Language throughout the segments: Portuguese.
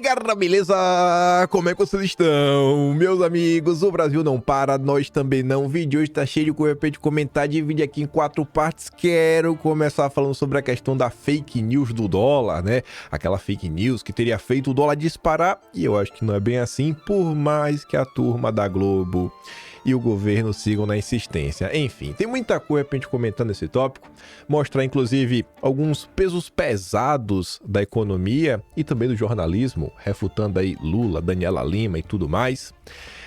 galera, beleza? Como é que vocês estão? Meus amigos, o Brasil não para, nós também não. O vídeo hoje tá cheio de coisa pra gente comentar, divide aqui em 4 partes. Quero começar falando sobre a questão da fake news do dólar, né? Aquela fake news que teria feito o dólar disparar, e eu acho que não é bem assim, por mais que a turma da Globo e o governo sigam na insistência. Enfim, tem muita coisa pra gente comentar nesse tópico, mostrar inclusive alguns pesos pesados da economia e também do jornalismo, refutando aí Lula, Daniela Lima e tudo mais.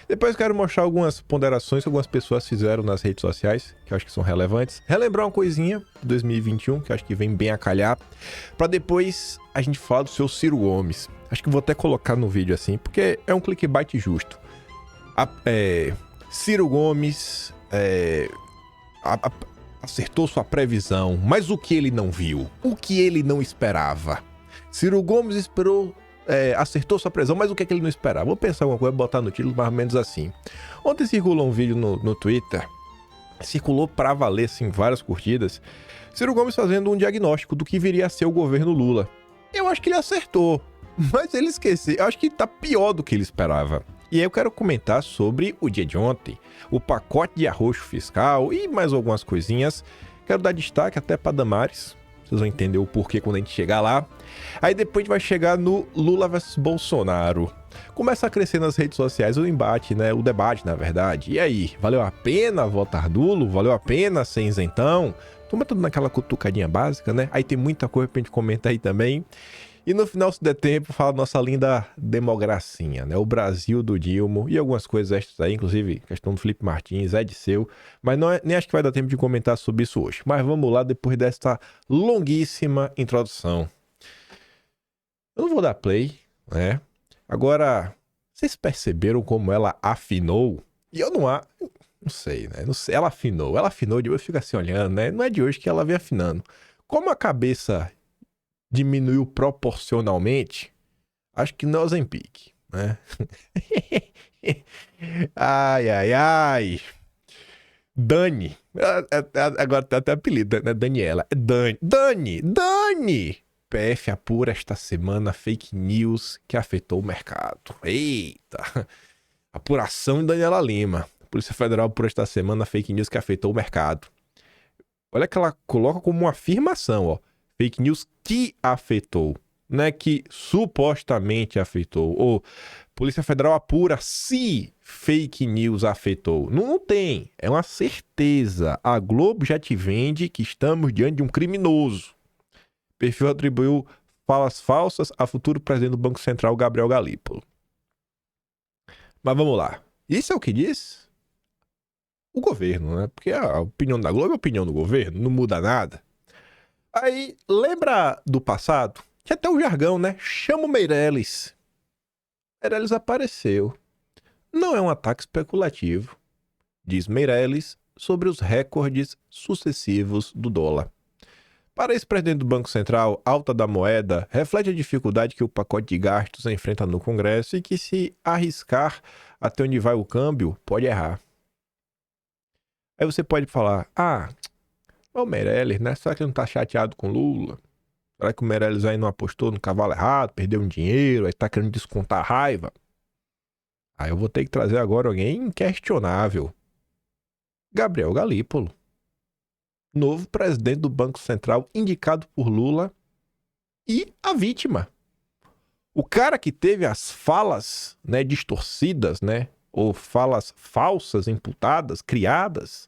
Depois quero mostrar algumas ponderações que algumas pessoas fizeram nas redes sociais, que eu acho que são relevantes. Relembrar uma coisinha de 2021, que eu acho que vem bem a calhar, para depois a gente falar do seu Ciro Gomes. Acho que vou até colocar no vídeo assim, porque é um clickbait justo. Ciro Gomes acertou sua previsão, mas o que ele não viu? O que ele não esperava? Ciro Gomes acertou sua previsão, mas o que é que ele não esperava? Vou pensar alguma coisa, botar no título mais ou menos assim. Ontem circulou um vídeo no Twitter, circulou pra valer, assim, várias curtidas. Ciro Gomes fazendo um diagnóstico do que viria a ser o governo Lula. Eu acho que ele acertou, mas ele esqueceu. Eu acho que tá pior do que ele esperava. E aí eu quero comentar sobre o dia de ontem, o pacote de arroxo fiscal e mais algumas coisinhas. Quero dar destaque até para Damares, vocês vão entender o porquê quando a gente chegar lá. Aí depois a gente vai chegar no Lula versus Bolsonaro. Começa a crescer nas redes sociais o embate, né? O debate, na verdade. E aí, valeu a pena votar nulo? Valeu a pena ser isentão? Toma tudo naquela cutucadinha básica, né? Aí tem muita coisa pra gente comentar aí também. E no final, se der tempo, fala nossa linda democracia, né? O Brasil do Dilma e algumas coisas extras aí, inclusive questão do Felipe Martins, Disseu, mas nem acho que vai dar tempo de comentar sobre isso hoje. Mas vamos lá, depois desta longuíssima introdução. Eu não vou dar play, né? Agora, vocês perceberam como ela afinou? E eu não sei, né? Não sei, ela afinou, depois fica assim olhando, né? Não é de hoje que ela vem afinando. Como a cabeça diminuiu proporcionalmente, acho que não é Ozempic, né? Ai. Dani. Agora tem até apelido, né? Daniela. É Dani! PF apura esta semana fake news que afetou o mercado. Eita! Apuração de Daniela Lima. Polícia Federal apura esta semana fake news que afetou o mercado. Olha que ela coloca como uma afirmação, ó. Fake news que afetou, não é que supostamente afetou. Ou Polícia Federal apura se fake news afetou. Não tem, é uma certeza. A Globo já te vende que estamos diante de um criminoso. O perfil atribuiu falas falsas a futuro presidente do Banco Central, Gabriel Galípolo. Mas vamos lá. Isso é o que diz o governo, né? Porque a opinião da Globo é a opinião do governo, não muda nada. Aí, lembra do passado? Tinha até o jargão, né? Chama o Meirelles. Meirelles apareceu. Não é um ataque especulativo, diz Meirelles sobre os recordes sucessivos do dólar. Para esse presidente do Banco Central, alta da moeda reflete a dificuldade que o pacote de gastos enfrenta no Congresso e que, se arriscar até onde vai o câmbio, pode errar. Aí você pode falar, o Meirelles, né? Será que ele não tá chateado com Lula? Será que o Meirelles aí não apostou no cavalo errado, perdeu um dinheiro, aí tá querendo descontar a raiva? Aí eu vou ter que trazer agora alguém inquestionável. Gabriel Galípolo. Novo presidente do Banco Central, indicado por Lula, e a vítima. O cara que teve as falas, né, distorcidas, né, ou falas falsas, imputadas, criadas,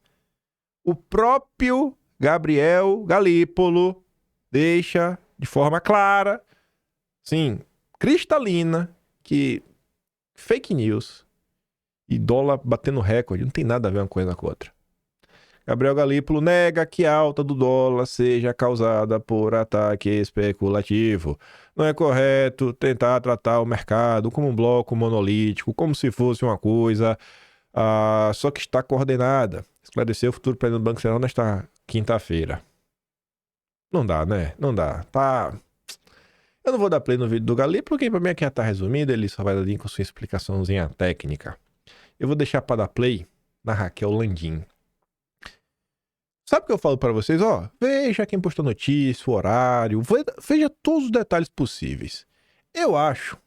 o próprio Gabriel Galípolo deixa de forma clara, sim, cristalina, que fake news e dólar batendo recorde não tem nada a ver uma coisa com a outra. Gabriel Galípolo nega que a alta do dólar seja causada por ataque especulativo. Não é correto tentar tratar o mercado como um bloco monolítico, como se fosse uma coisa só que está coordenada. Esclareceu o futuro presidente do Banco Central nesta quinta-feira. Não dá, né? Não dá. Tá. Eu não vou dar play no vídeo do Galípolo, porque pra mim aqui já tá resumido, ele só vai dar com sua explicaçãozinha técnica. Eu vou deixar pra dar play na Raquel Landim. Sabe o que eu falo pra vocês? Veja quem postou notícia, o horário, veja todos os detalhes possíveis. Eu acho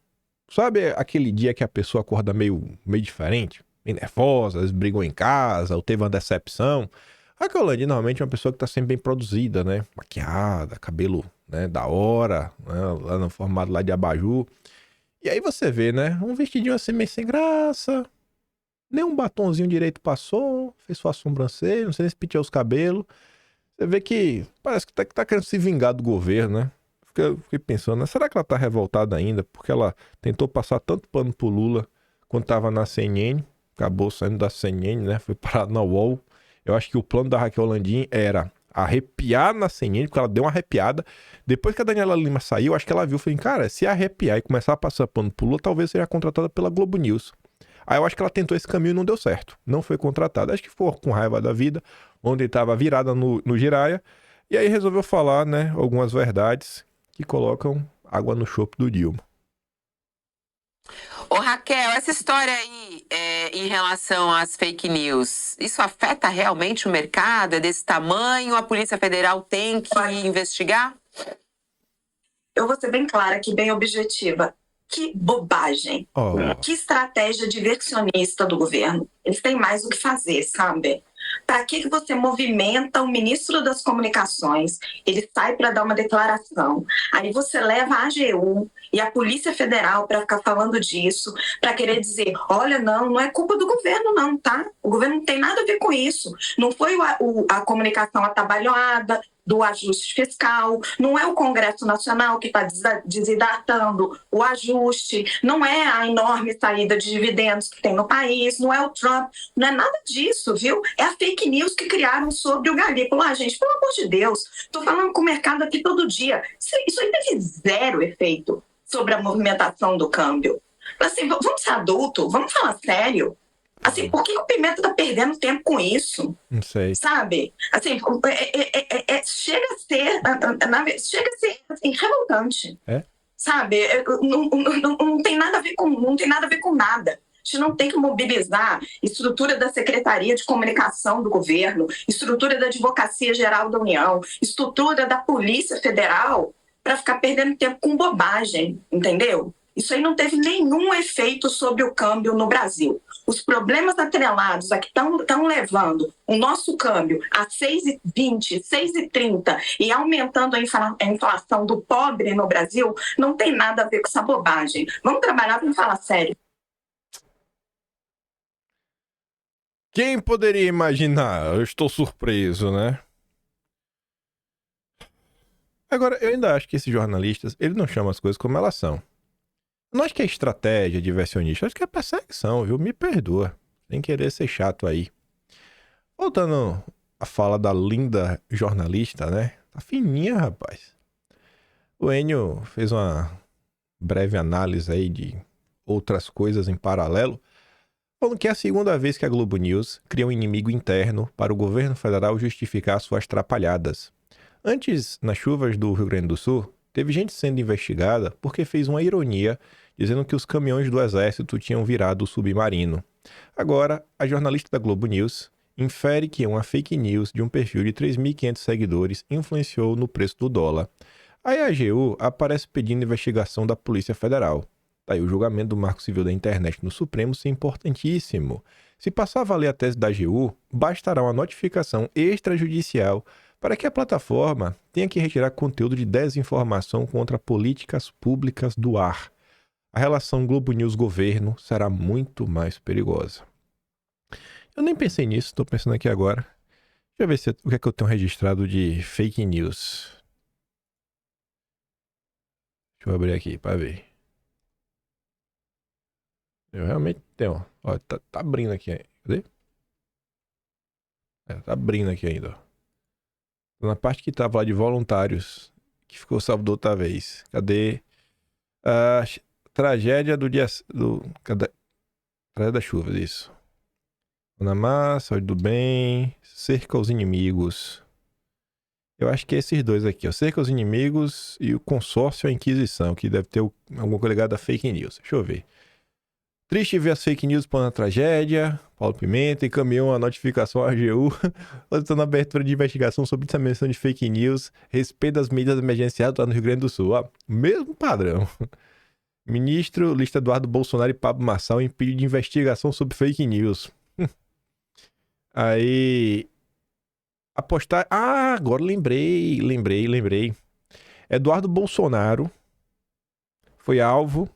Sabe aquele dia que a pessoa acorda meio diferente? Meio nervosa, às vezes brigou em casa, ou teve uma decepção. A Caroline normalmente é uma pessoa que tá sempre bem produzida, né? Maquiada, cabelo, né, da hora, né? Lá no formato lá de abajur. E aí você vê, né? Um vestidinho assim meio sem graça, nem um batonzinho direito passou, fez sua sobrancelha, não sei nem se penteou os cabelos. Você vê que parece que tá querendo se vingar do governo, né? Fiquei pensando, né? Será que ela tá revoltada ainda? Porque ela tentou passar tanto pano pro Lula quando tava na CNN, acabou saindo da CNN, né? Foi parar na UOL. Eu acho que o plano da Raquel Landim era arrepiar na CNN, porque ela deu uma arrepiada. Depois que a Daniela Lima saiu, acho que ela viu, falei, cara, se arrepiar e começar a passar pano pro Lula, talvez seja contratada pela Globo News. Aí eu acho que ela tentou esse caminho e não deu certo. Não foi contratada. Acho que ficou com raiva da vida, onde estava virada no Jiraya. E aí resolveu falar, né, algumas verdades que colocam água no chope do Dilma. Ô Raquel, essa história aí em relação às fake news, isso afeta realmente o mercado? É desse tamanho? A Polícia Federal tem que investigar? Eu vou ser bem clara aqui, bem objetiva. Que bobagem. Que estratégia diversionista do governo. Eles têm mais o que fazer, sabe? Para que você movimenta o ministro das Comunicações? Ele sai para dar uma declaração. Aí você leva a AGU e a Polícia Federal para ficar falando disso, para querer dizer, olha, não é culpa do governo não, tá? O governo não tem nada a ver com isso. Não foi a comunicação atabalhoada do ajuste fiscal, não é o Congresso Nacional que está desidratando o ajuste, não é a enorme saída de dividendos que tem no país, não é o Trump, não é nada disso, viu? É a fake news que criaram sobre o Galípolo. Gente, pelo amor de Deus, estou falando com o mercado aqui todo dia. Isso aí teve zero efeito sobre a movimentação do câmbio. Assim, vamos ser adultos, vamos falar sério. Assim, por que o Pimenta tá perdendo tempo com isso? Não sei. Sabe? Assim, chega a ser assim, revoltante. Sabe? Não tem nada a ver com nada. A gente não tem que mobilizar estrutura da Secretaria de Comunicação do governo, estrutura da Advocacia Geral da União, estrutura da Polícia Federal para ficar perdendo tempo com bobagem, entendeu? Isso aí não teve nenhum efeito sobre o câmbio no Brasil. Os problemas atrelados a que estão levando o nosso câmbio a 6,20, 6,30 e aumentando a inflação do pobre no Brasil não tem nada a ver com essa bobagem. Vamos trabalhar para falar sério. Quem poderia imaginar? Eu estou surpreso, né? Agora, eu ainda acho que esses jornalistas, eles não chamam as coisas como elas são. Eu não acho que é estratégia diversionista, eu acho que é perseguição, viu? Me perdoa. Sem querer ser chato aí. Voltando a fala da linda jornalista, né? Tá fininha, rapaz. O Enio fez uma breve análise aí de outras coisas em paralelo, falando que é a segunda vez que a Globo News cria um inimigo interno para o governo federal justificar suas trapalhadas. Antes, nas chuvas do Rio Grande do Sul, teve gente sendo investigada porque fez uma ironia dizendo que os caminhões do exército tinham virado submarino. Agora, a jornalista da Globo News infere que uma fake news de um perfil de 3.500 seguidores influenciou no preço do dólar. Aí a AGU aparece pedindo investigação da Polícia Federal. Tá aí o julgamento do Marco Civil da Internet no Supremo ser importantíssimo. Se passar a valer a tese da AGU, bastará uma notificação extrajudicial para que a plataforma tenha que retirar conteúdo de desinformação contra políticas públicas do ar. A relação Globo News-governo será muito mais perigosa. Eu nem pensei nisso, estou pensando aqui agora. Deixa eu ver o que é que eu tenho registrado de fake news. Deixa eu abrir aqui para ver. Eu realmente tenho, ó, tá abrindo aqui, cadê? Tá abrindo aqui ainda, ó. Na parte que tava lá de voluntários, que ficou salvo da outra vez. Cadê? A tragédia do dia... Cadê? Tragédia das chuvas, isso. Panamá, saúde do bem, cerca aos inimigos. Eu acho que é esses dois aqui, ó. Cerca aos inimigos e o consórcio à Inquisição, que deve ter alguma coisa ligada a fake news. Deixa eu ver. Triste ver as fake news para a tragédia. Paulo Pimenta encaminhou uma notificação à AGU solicitando a abertura de investigação sobre disseminação de fake news, respeito às medidas emergenciais lá no Rio Grande do Sul. Ó, mesmo padrão. Ministro, lista Eduardo Bolsonaro e Pablo Marçal em pedido de investigação sobre fake news. Aí... apostar... Ah, agora lembrei. Eduardo Bolsonaro foi alvo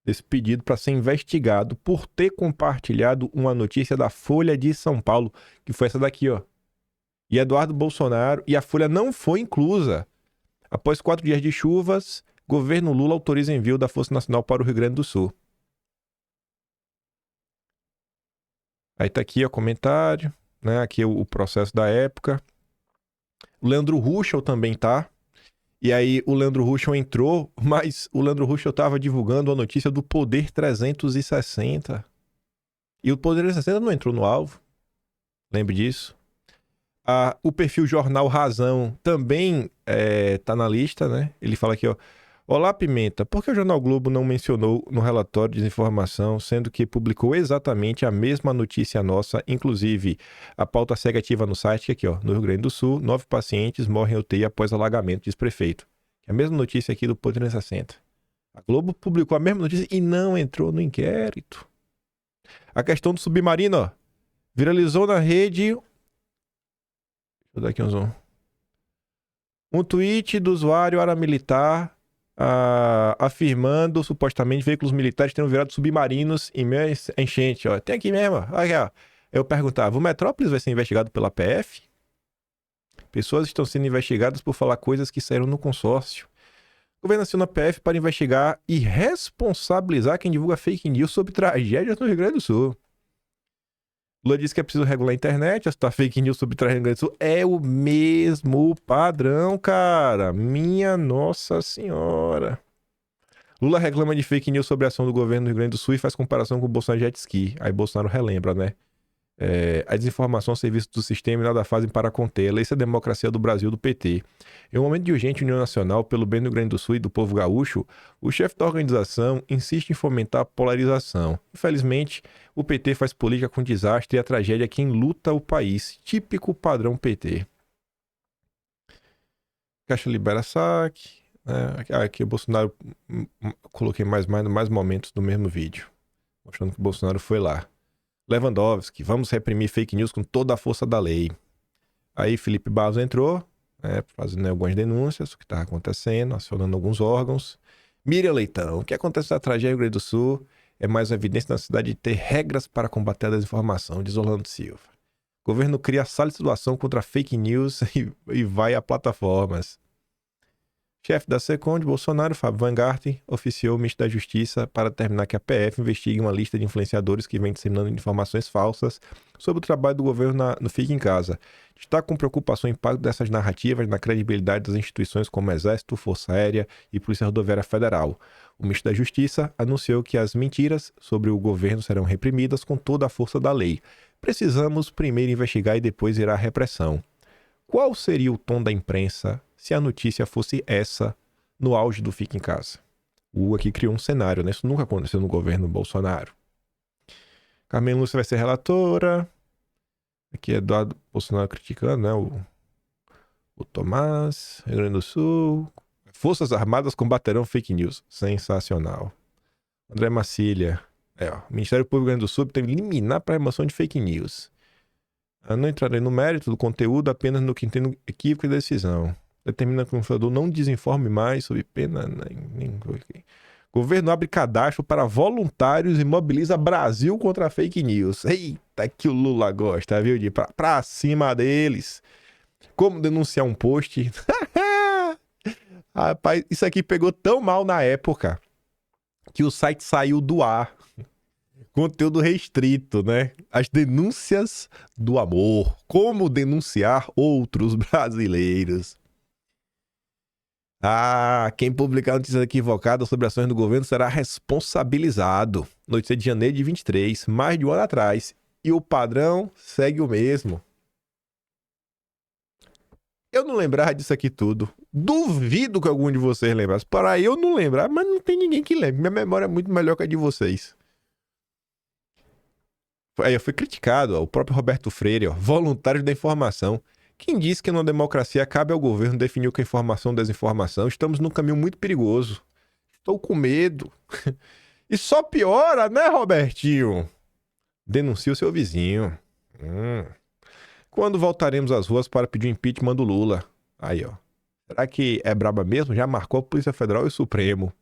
desse pedido para ser investigado por ter compartilhado uma notícia da Folha de São Paulo, que foi essa daqui, ó. E Eduardo Bolsonaro... E a Folha não foi inclusa. Após 4 dias de chuvas, governo Lula autoriza envio da Força Nacional para o Rio Grande do Sul. Aí tá aqui o comentário, né? Aqui o processo da época. O Leandro Ruschel também tá. E aí o Leandro Ruschel entrou, mas o Leandro Ruschel tava divulgando a notícia do Poder 360. E o Poder 360 não entrou no alvo. Lembre disso. O perfil Jornal Razão também tá na lista, né? Ele fala aqui, ó. Olá, Pimenta. Por que o Jornal Globo não mencionou no relatório de desinformação, sendo que publicou exatamente a mesma notícia nossa, inclusive a pauta segue ativa no site, aqui, ó, no Rio Grande do Sul, 9 pacientes morrem em UTI após alagamento, diz prefeito. É a mesma notícia aqui do Poder 360. A Globo publicou a mesma notícia e não entrou no inquérito. A questão do submarino, ó, viralizou na rede... Deixa eu dar aqui um zoom. Um tweet do usuário aramilitar afirmando supostamente veículos militares terão virado submarinos em meio a enchente. Ó. Tem aqui mesmo. Aqui, ó. Eu perguntava, o Metrópolis vai ser investigado pela PF? Pessoas estão sendo investigadas por falar coisas que saíram no consórcio. O governo aciona a PF para investigar e responsabilizar quem divulga fake news sobre tragédias no Rio Grande do Sul. Lula disse que é preciso regular a internet, a fake news sobre tragédia no Rio Grande do Sul é o mesmo padrão, cara. Minha Nossa Senhora. Lula reclama de fake news sobre a ação do governo do Rio Grande do Sul e faz comparação com o Bolsonaro Jet Ski. Aí Bolsonaro relembra, né? A desinformação ao serviço do sistema e nada fazem para contê-la. Isso é a democracia do Brasil, do PT. Em um momento de urgente união nacional pelo bem do Rio Grande do Sul e do povo gaúcho, o chefe da organização insiste em fomentar a polarização. Infelizmente, o PT faz política com desastre e a tragédia é quem luta o país. Típico padrão PT. Caixa libera saque. Aqui o Bolsonaro... Coloquei mais momentos do mesmo vídeo. Mostrando que o Bolsonaro foi lá. Lewandowski, vamos reprimir fake news com toda a força da lei. Aí Felipe Barros entrou, fazendo algumas denúncias, o que está acontecendo, acionando alguns órgãos. Miriam Leitão, o que acontece na tragédia do Rio Grande do Sul é mais uma evidência da necessidade de ter regras para combater a desinformação, diz Orlando Silva. O governo cria sala de situação contra fake news e vai a plataformas. Chefe da SECOM de Bolsonaro, Fábio Van Garten, oficiou o ministro da Justiça para determinar que a PF investigue uma lista de influenciadores que vem disseminando informações falsas sobre o trabalho do governo no Fique em Casa. Está com preocupação o impacto dessas narrativas na credibilidade das instituições como Exército, Força Aérea e Polícia Rodoviária Federal. O ministro da Justiça anunciou que as mentiras sobre o governo serão reprimidas com toda a força da lei. Precisamos primeiro investigar e depois ir à repressão. Qual seria o tom da imprensa se a notícia fosse essa no auge do Fique em Casa? O Hugo aqui criou um cenário, né? Isso nunca aconteceu no governo Bolsonaro. Carmen Lúcia vai ser relatora. Aqui é Eduardo Bolsonaro criticando, né? O Tomás, Rio Grande do Sul. Forças Armadas combaterão fake news. Sensacional. André Macília. O Ministério Público do Rio Grande do Sul tem que eliminar para a remoção de fake news. Eu não entrarei no mérito do conteúdo, apenas no que entendo equívoco e decisão. Determina que o influenciador não desinforme mais sob pena... Governo abre cadastro para voluntários e mobiliza Brasil contra fake news. Eita, que o Lula gosta, viu? De pra cima deles. Como denunciar um post? Rapaz, isso aqui pegou tão mal na época que o site saiu do ar. Conteúdo restrito, né? As denúncias do amor. Como denunciar outros brasileiros. Quem publicar notícias equivocadas sobre ações do governo será responsabilizado. Notícia de janeiro de 23, mais de um ano atrás. E o padrão segue o mesmo. Eu não lembrava disso aqui tudo. Duvido que algum de vocês lembrasse. Para eu não lembrar, mas não tem ninguém que lembre. Minha memória é muito melhor que a de vocês. Aí eu fui criticado, o próprio Roberto Freire, voluntário da informação. Quem disse que numa democracia cabe ao governo definir o que é informação e desinformação? Estamos num caminho muito perigoso. Estou com medo. E só piora, né, Robertinho? Denuncie o seu vizinho. Quando voltaremos às ruas para pedir o impeachment do Lula? Aí, ó. Será que é braba mesmo? Já marcou a Polícia Federal e o Supremo.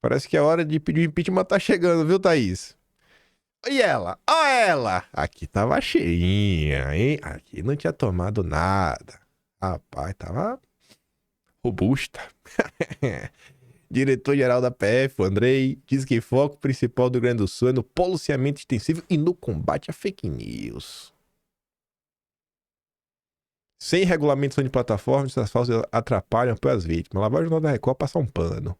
Parece que a hora de pedir o impeachment tá chegando, viu, Thaís? E ela? Ó ela! Aqui tava cheinha, hein? Aqui não tinha tomado nada. Rapaz, tava robusta. Diretor-geral da PF, o Andrei, diz que o foco principal do Rio Grande do Sul é no policiamento extensivo e no combate a fake news. Sem regulamentação de plataformas, essas falsas atrapalham as vítimas. Lá vai o Jornal da Record passar um pano.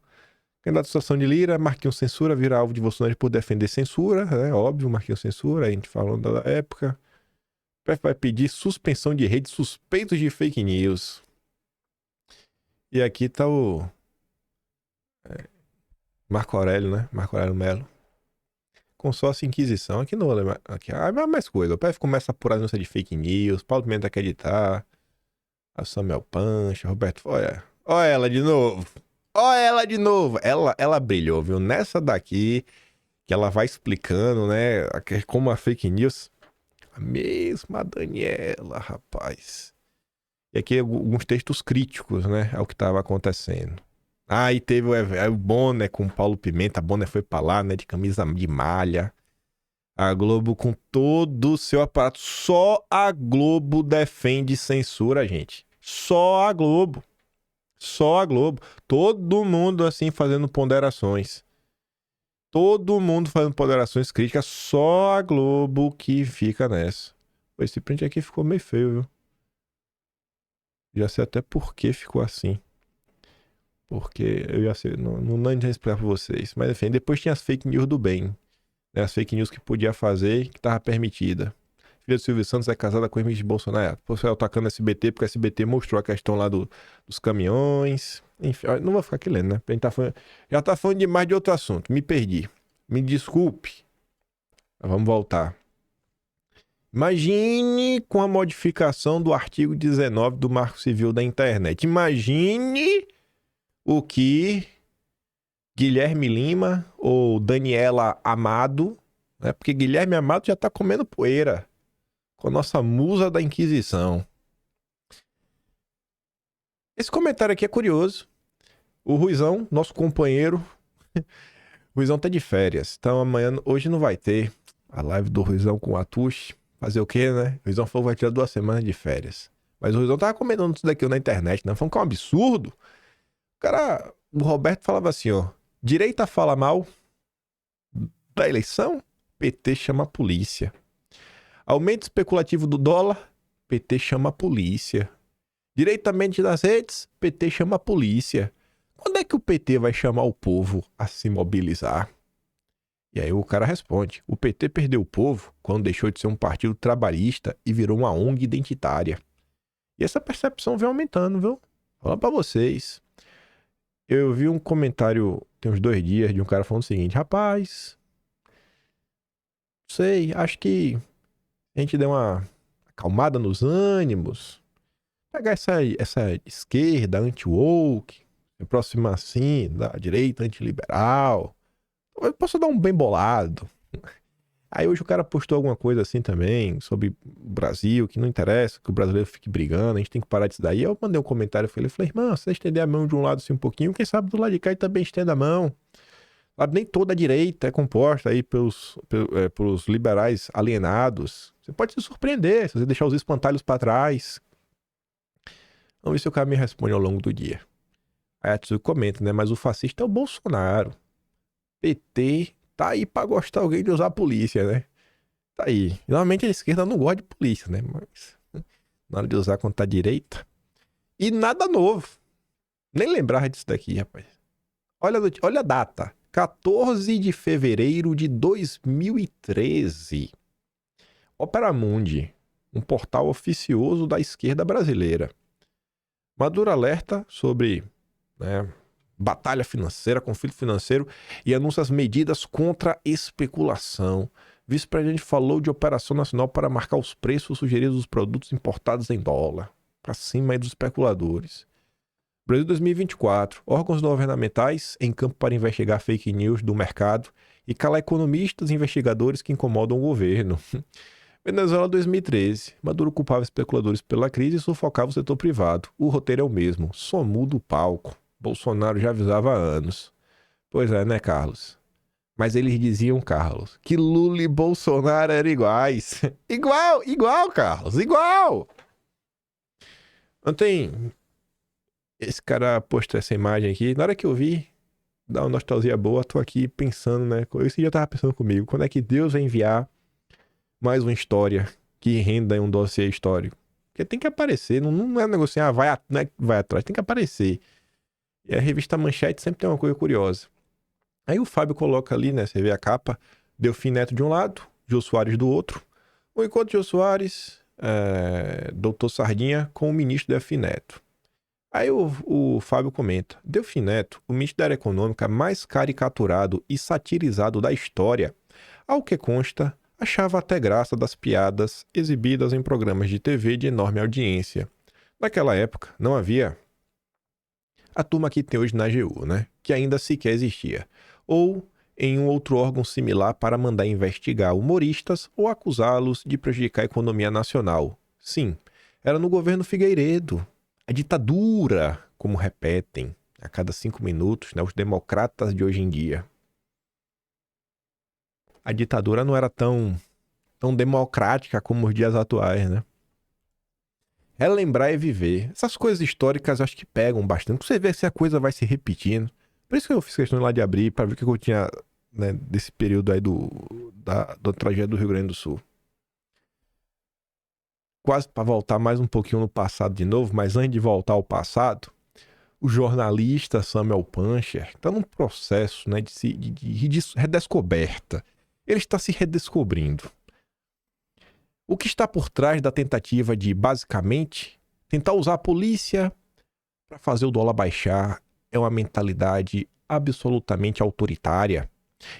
Candidato à situação de Lira, Marquinhos Censura, vira alvo de Bolsonaro por defender censura. É óbvio, Marquinhos Censura, a gente falando da época. O PF vai pedir suspensão de redes suspeitos de fake news. E aqui tá o Marco Aurélio, né? Marco Aurélio Melo. Consórcio Inquisição. Aqui não, aqui é mais coisa. O PF começa a apurar a denúncia de fake news. Paulo Pimenta quer editar. A Samuel Pancha, Roberto. Olha ela de novo. Olha ela de novo. Ela brilhou, viu? Nessa daqui, que ela vai explicando, né? Como a fake news. A mesma Daniela, rapaz. E aqui alguns textos críticos, né? Ao que estava acontecendo. Aí teve o Bonner com o Paulo Pimenta. A Bonner foi pra lá, né? De camisa de malha. A Globo com todo o seu aparato. Só a Globo defende censura, gente. Só a Globo. Só a Globo. Todo mundo assim fazendo ponderações. Todo mundo fazendo ponderações críticas. Só a Globo que fica nessa. Esse print aqui ficou meio feio, viu? Já sei até por que ficou assim. Porque eu já sei, não ia explicar pra vocês. Mas enfim, depois tinha as fake news do bem. Né? As fake news que podia fazer e que tava permitida. Filha do Silvio Santos é casada com o ex de Bolsonaro. O pessoal atacando a SBT, porque a SBT mostrou a questão lá dos caminhões. Enfim, não vou ficar aqui lendo, né? A gente já tá falando demais de outro assunto. Me perdi. Me desculpe. Mas vamos voltar. Imagine com a modificação do artigo 19 do Marco Civil da Internet. Imagine o que Guilherme Lima ou Daniela Amado, né? Porque Guilherme Amado já tá comendo poeira com a nossa musa da Inquisição. Esse comentário aqui é curioso. O Ruizão, nosso companheiro, o Ruizão tá de férias, então hoje não vai ter a live do Ruizão com o Atush. Fazer o quê, né? O Ruizão falou que vai tirar 2 semanas de férias. Mas o Ruizão tava comentando isso daqui na internet, né? Falando que é um absurdo. O Roberto falava assim, ó. Direita fala mal da eleição, PT chama a polícia. Aumento especulativo do dólar, PT chama a polícia. Diretamente das redes, PT chama a polícia. Quando é que o PT vai chamar o povo a se mobilizar? E aí o cara responde, o PT perdeu o povo quando deixou de ser um partido trabalhista e virou uma ONG identitária. E essa percepção vem aumentando, viu? Fala pra vocês. Eu vi um comentário, tem uns 2 dias, de um cara falando o seguinte, rapaz, sei, acho que a gente deu uma acalmada nos ânimos, pegar essa esquerda anti-woke, se aproximar assim da direita antiliberal, eu posso dar um bem bolado. Aí hoje o cara postou alguma coisa assim também, sobre o Brasil, que não interessa, que o brasileiro fique brigando, a gente tem que parar disso daí. Eu mandei um comentário pra ele, falei, irmão, se você estender a mão de um lado assim um pouquinho, quem sabe do lado de cá ele também estenda a mão. Sabe, nem toda a direita é composta aí pelos liberais alienados. Você pode se surpreender se você deixar os espantalhos pra trás. Vamos ver se o cara me responde ao longo do dia. Aí a Tsu comenta, né, mas o fascista é o Bolsonaro. PT tá aí pra gostar alguém de usar a polícia, né? Tá aí. Normalmente a esquerda não gosta de polícia, né? Mas na hora de usar contra a direita. E nada novo. Nem lembrava disso daqui, rapaz. Olha a data. 14 de fevereiro de 2013. Opera Mundi, um portal oficioso da esquerda brasileira. Maduro alerta sobre, né, batalha financeira, conflito financeiro e anuncia as medidas contra a especulação. Vice-presidente falou de operação nacional para marcar os preços sugeridos dos produtos importados em dólar. Para cima aí dos especuladores. Brasil 2024. Órgãos governamentais em campo para investigar fake news do mercado e calar economistas e investigadores que incomodam o governo. Venezuela 2013. Maduro culpava especuladores pela crise e sufocava o setor privado. O roteiro é o mesmo, só muda o palco. Bolsonaro já avisava há anos. Pois é, né, Carlos? Mas eles diziam, Carlos, que Lula e Bolsonaro eram iguais. Igual, Carlos, igual! Ontem, esse cara postou essa imagem aqui. Na hora que eu vi, dá uma nostalgia boa, tô aqui pensando, né? Esse dia tava pensando comigo, quando é que Deus vai enviar mais uma história que renda um dossiê histórico? Porque tem que aparecer, não é um negócio assim, vai atrás, tem que aparecer. E a revista Manchete sempre tem uma coisa curiosa. Aí o Fábio coloca ali, né? Você vê a capa, Delfim Neto de um lado, Jô Soares do outro. O encontro de Jô Soares, Doutor Sardinha com o ministro Delfim Neto. Aí o Fábio comenta, Delfim Neto, o ministro da área econômica mais caricaturado e satirizado da história, ao que consta, achava até graça das piadas exibidas em programas de TV de enorme audiência. Naquela época, não havia a turma que tem hoje na AGU, né? Que ainda sequer existia. Ou em um outro órgão similar para mandar investigar humoristas ou acusá-los de prejudicar a economia nacional. Sim, era no governo Figueiredo. A ditadura, como repetem a cada 5 minutos, né, os democratas de hoje em dia. A ditadura não era tão democrática como os dias atuais, né? É lembrar e viver. Essas coisas históricas acho que pegam bastante. Você vê se a coisa vai se repetindo. Por isso que eu fiz questão lá de abrir, para ver o que eu tinha, né, desse período aí da tragédia do Rio Grande do Sul. Quase para voltar mais um pouquinho no passado de novo, mas antes de voltar ao passado, o jornalista Samuel Puncher está num processo, né, de redescoberta. Ele está se redescobrindo. O que está por trás da tentativa de, basicamente, tentar usar a polícia para fazer o dólar baixar é uma mentalidade absolutamente autoritária,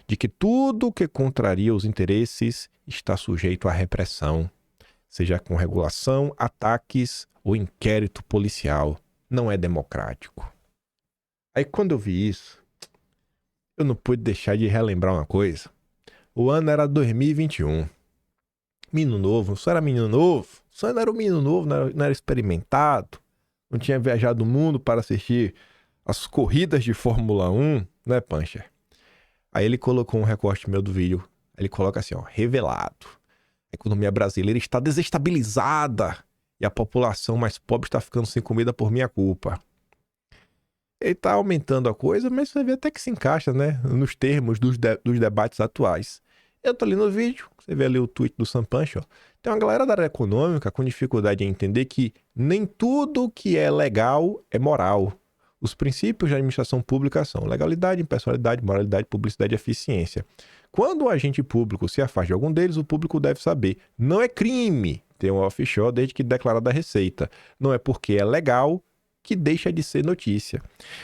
de que tudo que contraria os interesses está sujeito à repressão, seja com regulação, ataques ou inquérito policial. Não é democrático. Aí quando eu vi isso, eu não pude deixar de relembrar uma coisa. O ano era 2021. Menino novo, só era menino novo, só era um menino novo, não era experimentado, não tinha viajado o mundo para assistir as corridas de Fórmula 1, né, Puncher? Aí ele colocou um recorte meu do vídeo, ele coloca assim, ó, revelado. A economia brasileira está desestabilizada e a população mais pobre está ficando sem comida por minha culpa. Ele está aumentando a coisa, mas você vê até que se encaixa, né, nos termos dos debates atuais. Eu tô ali no vídeo, você vê ali o tweet do Sam Puncher, ó. Tem uma galera da área econômica com dificuldade em entender que nem tudo que é legal é moral. Os princípios de administração pública são legalidade, impessoalidade, moralidade, publicidade e eficiência. Quando o agente público se afasta de algum deles, o público deve saber. Não é crime ter um offshore desde que declarada a receita. Não é porque é legal que deixa de ser notícia.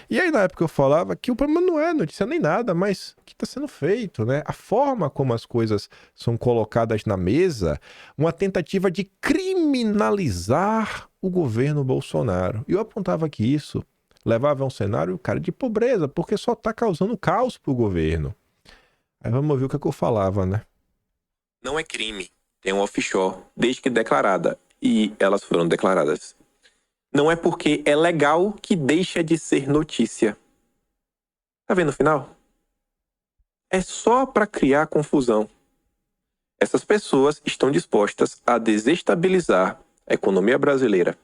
E aí na época eu falava que o problema não é notícia nem nada, mas o que está sendo feito, né? A forma como as coisas são colocadas na mesa, uma tentativa de criminalizar o governo Bolsonaro. E eu apontava que isso levava a um cenário, cara, de pobreza, porque só está causando caos para o governo. Aí vamos ouvir o que eu falava, né? Não é crime ter um offshore desde que declarada, e elas foram declaradas. Não é porque é legal que deixa de ser notícia. Tá vendo o final? É só para criar confusão. Essas pessoas estão dispostas a desestabilizar a economia brasileira,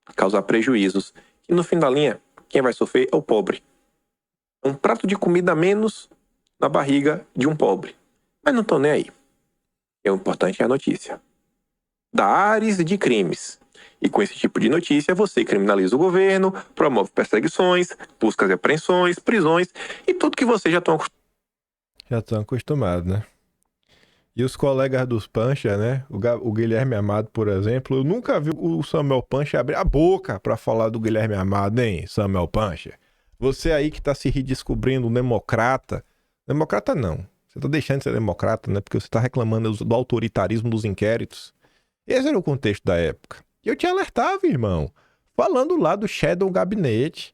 a causar prejuízos, e no fim da linha, quem vai sofrer é o pobre. Um prato de comida a menos na barriga de um pobre. Mas não estão nem aí. O importante é a notícia. Dá ares de crimes. E com esse tipo de notícia, você criminaliza o governo, promove perseguições, buscas e apreensões, prisões e tudo que vocês já estão acostumados, né? E os colegas dos Puncher, né? O Guilherme Amado, por exemplo, eu nunca vi o Samuel Puncher abrir a boca para falar do Guilherme Amado, hein, Samuel Puncher? Você aí que tá se redescobrindo um democrata. Democrata não. Você tá deixando de ser democrata, né? Porque você tá reclamando do autoritarismo dos inquéritos. Esse era o contexto da época. E eu te alertava, irmão, falando lá do Shadow Gabinete,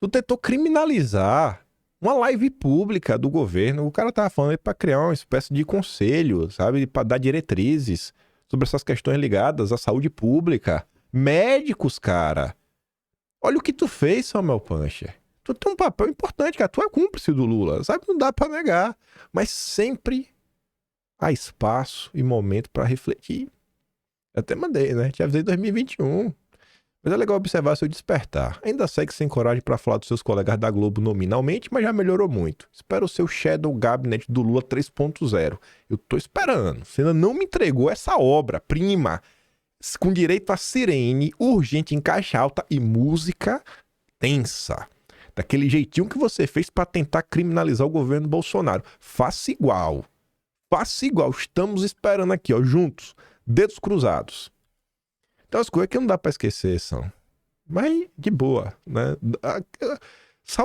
Tu tentou criminalizar uma live pública do governo. O cara tava falando aí pra criar uma espécie de conselho, sabe? Pra dar diretrizes sobre essas questões ligadas à saúde pública. Médicos, cara. Olha o que tu fez, Samuel Puncher. Tu tem um papel importante, cara. Tu é cúmplice do Lula, sabe? Não dá pra negar. Mas sempre há espaço e momento pra refletir. Eu até mandei, né? Te avisei em 2021. Mas é legal observar seu despertar. Ainda segue sem coragem pra falar dos seus colegas da Globo nominalmente, mas já melhorou muito. Espero o seu Shadow Cabinet do Lula 3.0. Eu tô esperando. Você ainda não me entregou essa obra-prima, com direito a sirene, urgente em caixa alta e música tensa. Daquele jeitinho que você fez pra tentar criminalizar o governo Bolsonaro. Faça igual. Faça igual. Estamos esperando aqui, ó, juntos. Dedos cruzados. Então as coisas que não dá pra esquecer são. Mas de boa, né?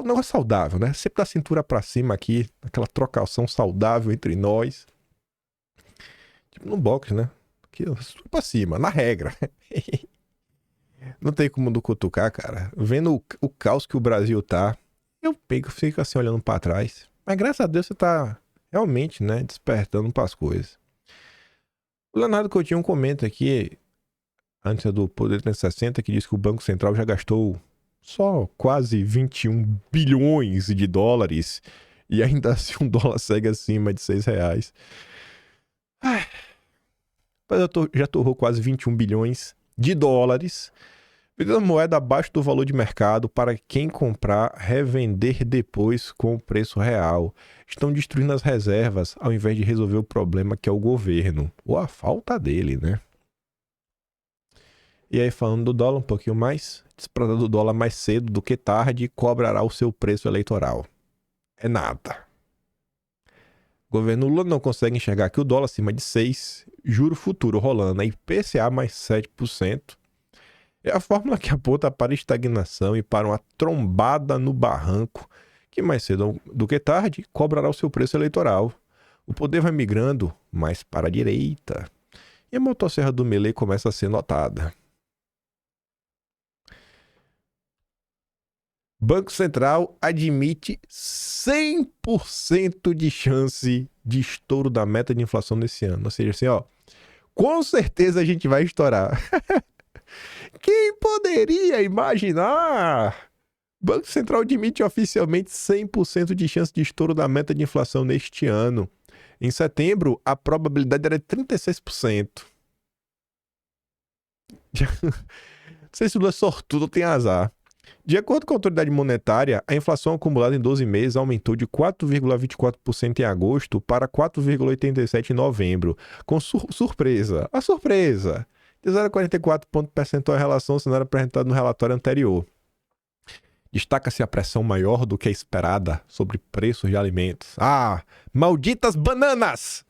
Negócio saudável, né? Sempre da cintura pra cima aqui. Aquela trocação saudável entre nós. Tipo no boxe, né? Aqui, pra cima, na regra. Não tem como não cutucar, cara. Vendo o caos que o Brasil tá, eu fico assim olhando pra trás. Mas graças a Deus você tá realmente, né, despertando pras coisas. O Leonardo Coutinho comenta aqui, antes do Poder 360, que diz que o Banco Central já gastou só quase 21 bilhões de dólares e ainda assim um dólar segue acima de R$6. Mas já torrou quase 21 bilhões de dólares, vendendo moeda abaixo do valor de mercado para quem comprar revender depois com o preço real. Estão destruindo as reservas ao invés de resolver o problema que é o governo, ou a falta dele, né? E aí, falando do dólar um pouquinho mais, desprezar do dólar mais cedo do que tarde, cobrará o seu preço eleitoral. É nada. O governo Lula não consegue enxergar que o dólar acima de 6, juro futuro rolando, IPCA mais 7%, é a fórmula que aponta para estagnação e para uma trombada no barranco, que mais cedo do que tarde cobrará o seu preço eleitoral. O poder vai migrando mais para a direita. E a motosserra do Melê começa a ser notada. Banco Central admite 100% de chance de estouro da meta de inflação nesse ano. Ou seja, assim, ó, com certeza a gente vai estourar. Quem poderia imaginar? Banco Central admite oficialmente 100% de chance de estouro da meta de inflação neste ano. Em setembro, a probabilidade era de 36%. Não sei se o Lula é sortudo ou tem azar. De acordo com a autoridade monetária, a inflação acumulada em 12 meses aumentou de 4,24% em agosto para 4,87% em novembro, com surpresa. A surpresa! De 0,44 ponto percentual em relação ao cenário apresentado no relatório anterior. Destaca-se a pressão maior do que a esperada sobre preços de alimentos. Ah, malditas bananas!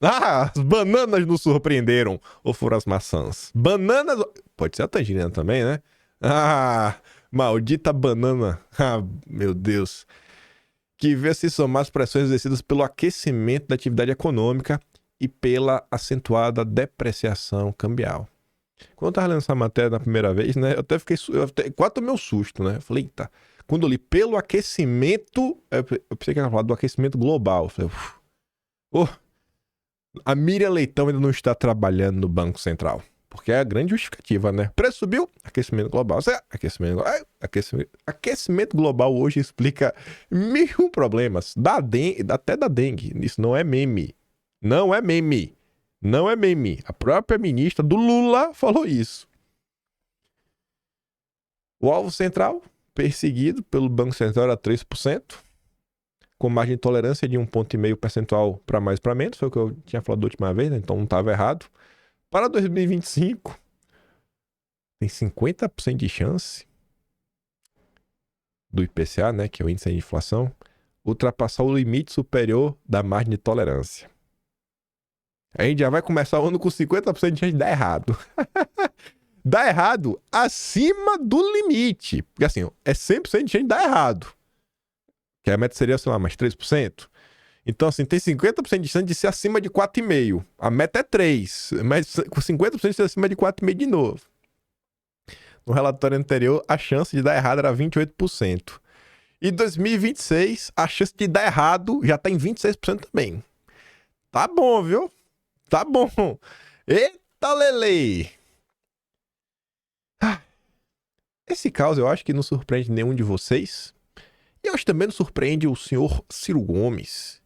Ah, as bananas nos surpreenderam. Ou foram as maçãs? Bananas... Pode ser a tangerina também, né? Ah, maldita banana. Ah, meu Deus. Que veio se somar as pressões exercidas pelo aquecimento da atividade econômica e pela acentuada depreciação cambial. Quando eu tava lendo essa matéria na primeira vez, né, eu até quase tomei um susto, né? Eu falei, eita. Quando eu li pelo aquecimento, eu pensei que era falar do aquecimento global. Eu falei, a Miriam Leitão ainda não está trabalhando no Banco Central. Porque é a grande justificativa, né? Preço subiu, aquecimento global. Aquecimento global hoje explica 1000 problemas. Até da dengue. Isso não é meme. Não é meme. Não é meme. A própria ministra do Lula falou isso. O alvo central, perseguido pelo Banco Central, era 3%, com margem de tolerância de 1,5 percentual para mais para menos. Foi o que eu tinha falado da última vez, né? Então não estava errado. Para 2025, tem 50% de chance do IPCA, né, que é o índice de inflação, ultrapassar o limite superior da margem de tolerância. A gente já vai começar o ano com 50% de chance de dar errado. Dar errado acima do limite. Porque assim, é 100% de chance de dar errado. Que a meta seria, sei lá, mais 3%. Então, assim, tem 50% de chance de ser acima de 4,5%. A meta é 3%, mas com 50% de ser acima de 4,5% de novo. No relatório anterior, a chance de dar errado era 28%. E 2026, a chance de dar errado já tá em 26% também. Tá bom, viu? Tá bom. Eita, Lele! Esse caso eu acho que não surpreende nenhum de vocês. E eu acho que também não surpreende o senhor Ciro Gomes.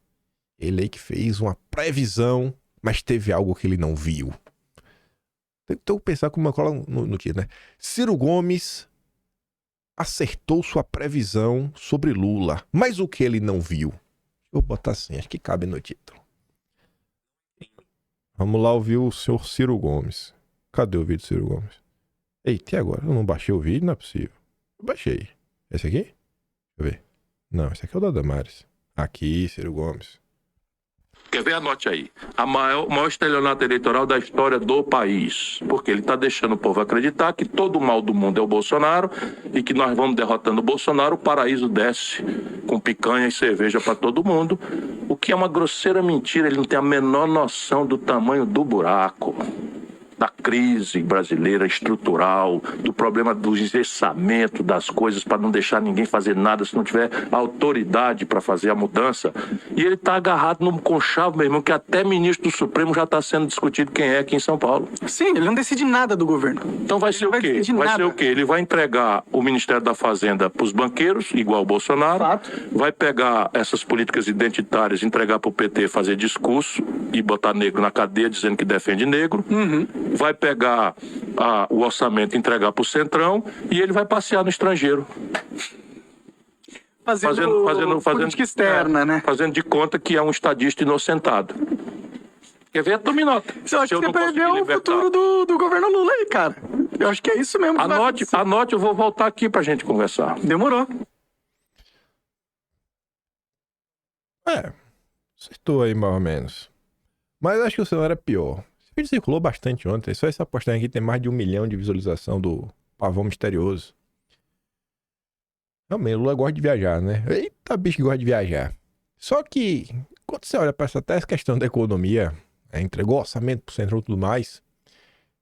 Ele aí que fez uma previsão, mas teve algo que ele não viu. Tentou pensar como uma cola no título, né? Ciro Gomes acertou sua previsão sobre Lula, mas o que ele não viu? Vou botar assim, acho que cabe no título. Vamos lá ouvir o senhor Ciro Gomes. Cadê o vídeo do Ciro Gomes? Eita, e agora? Eu não baixei o vídeo? Não é possível. Eu baixei. Esse aqui? Deixa eu ver. Não, esse aqui é o da Damares. Aqui, Ciro Gomes. Quer ver? Anote aí. O maior estelionato eleitoral da história do país. Porque ele está deixando o povo acreditar que todo o mal do mundo é o Bolsonaro e que nós vamos derrotando o Bolsonaro, o paraíso desce com picanha e cerveja para todo mundo. O que é uma grosseira mentira. Ele não tem a menor noção do tamanho do buraco, da crise brasileira estrutural, do problema do engessamento das coisas para não deixar ninguém fazer nada se não tiver autoridade para fazer a mudança. E ele está agarrado no conchavo, meu irmão, que até ministro do Supremo já está sendo discutido quem é aqui em São Paulo. Sim, ele não decide nada do governo. Então vai ser o quê? Vai ser o quê? Ele vai entregar o Ministério da Fazenda para os banqueiros, igual o Bolsonaro. Fato. Vai pegar essas políticas identitárias, entregar para o PT fazer discurso e botar negro na cadeia dizendo que defende negro. Vai pegar o orçamento e entregar para o Centrão e ele vai passear no estrangeiro. Fazendo política externa, né? Fazendo de conta que é um estadista inocentado. Quer ver? Tome nota. Eu acho que você perdeu o futuro do governo Lula aí, cara. Eu acho que é isso mesmo. Anote, eu vou voltar aqui pra gente conversar. Demorou. Acertou aí mais ou menos. Mas acho que o cenário é pior. O vídeo circulou bastante ontem. Só essa postagem aqui tem mais de 1 milhão de visualização do Pavão Misterioso. Realmente, o Lula gosta de viajar, né? Eita, bicho que gosta de viajar. Só que, quando você olha para essa questão da economia, entregou orçamento pro Centrão e tudo mais,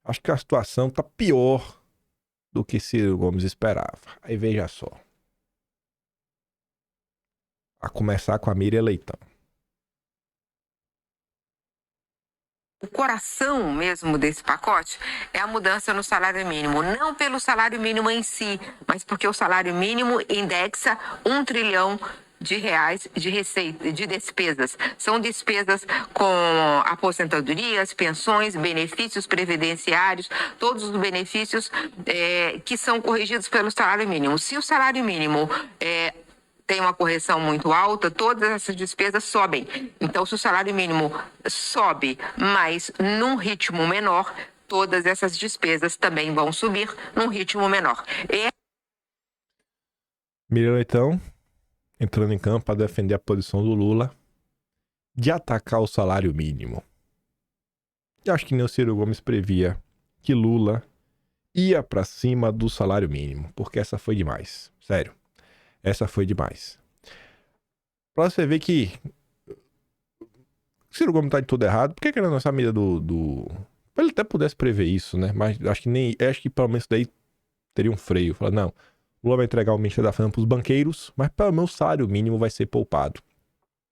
acho que a situação tá pior do que Ciro Gomes esperava. Aí veja só. A começar com a Miriam Leitão. O coração mesmo desse pacote é a mudança no salário mínimo. Não pelo salário mínimo em si, mas porque o salário mínimo indexa 1 trilhão de reais de receita, de despesas. São despesas com aposentadorias, pensões, benefícios previdenciários, todos os benefícios que são corrigidos pelo salário mínimo. Se o salário mínimo tem uma correção muito alta, todas essas despesas sobem. Então, se o salário mínimo sobe, mas num ritmo menor, todas essas despesas também vão subir num ritmo menor. Miriam Leitão entrando em campo para defender a posição do Lula de atacar o salário mínimo. Eu acho que nem o Ciro Gomes previa que Lula ia para cima do salário mínimo, porque essa foi demais. Sério. Essa foi demais. Pra você ver que o Ciro Gomes tá de tudo errado. Por que ele não essa medida ele até pudesse prever isso, né? Mas acho que pelo menos daí teria um freio. Falar, não, o Lula vai entregar o Ministério da Fazenda pros banqueiros, mas pelo menos o salário mínimo vai ser poupado.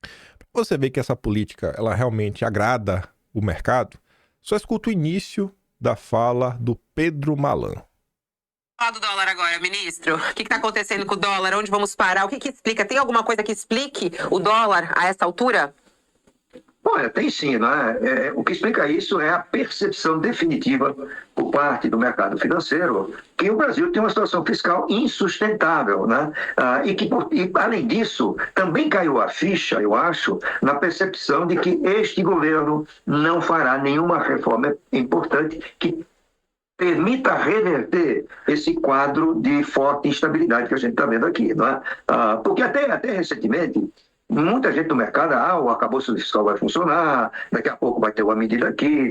Pra você ver que essa política, ela realmente agrada o mercado, só escuta o início da fala do Pedro Malan. Fala do dólar agora, ministro. O que está acontecendo com o dólar? Onde vamos parar? O que explica? Tem alguma coisa que explique o dólar a essa altura? Olha, tem sim, né? O que explica isso é a percepção definitiva por parte do mercado financeiro que o Brasil tem uma situação fiscal insustentável, né? E além disso, também caiu a ficha, eu acho, na percepção de que este governo não fará nenhuma reforma importante que permita reverter esse quadro de forte instabilidade que a gente está vendo aqui, não é? Porque até recentemente, muita gente do mercado, o arcabouço fiscal vai funcionar, daqui a pouco vai ter uma medida aqui,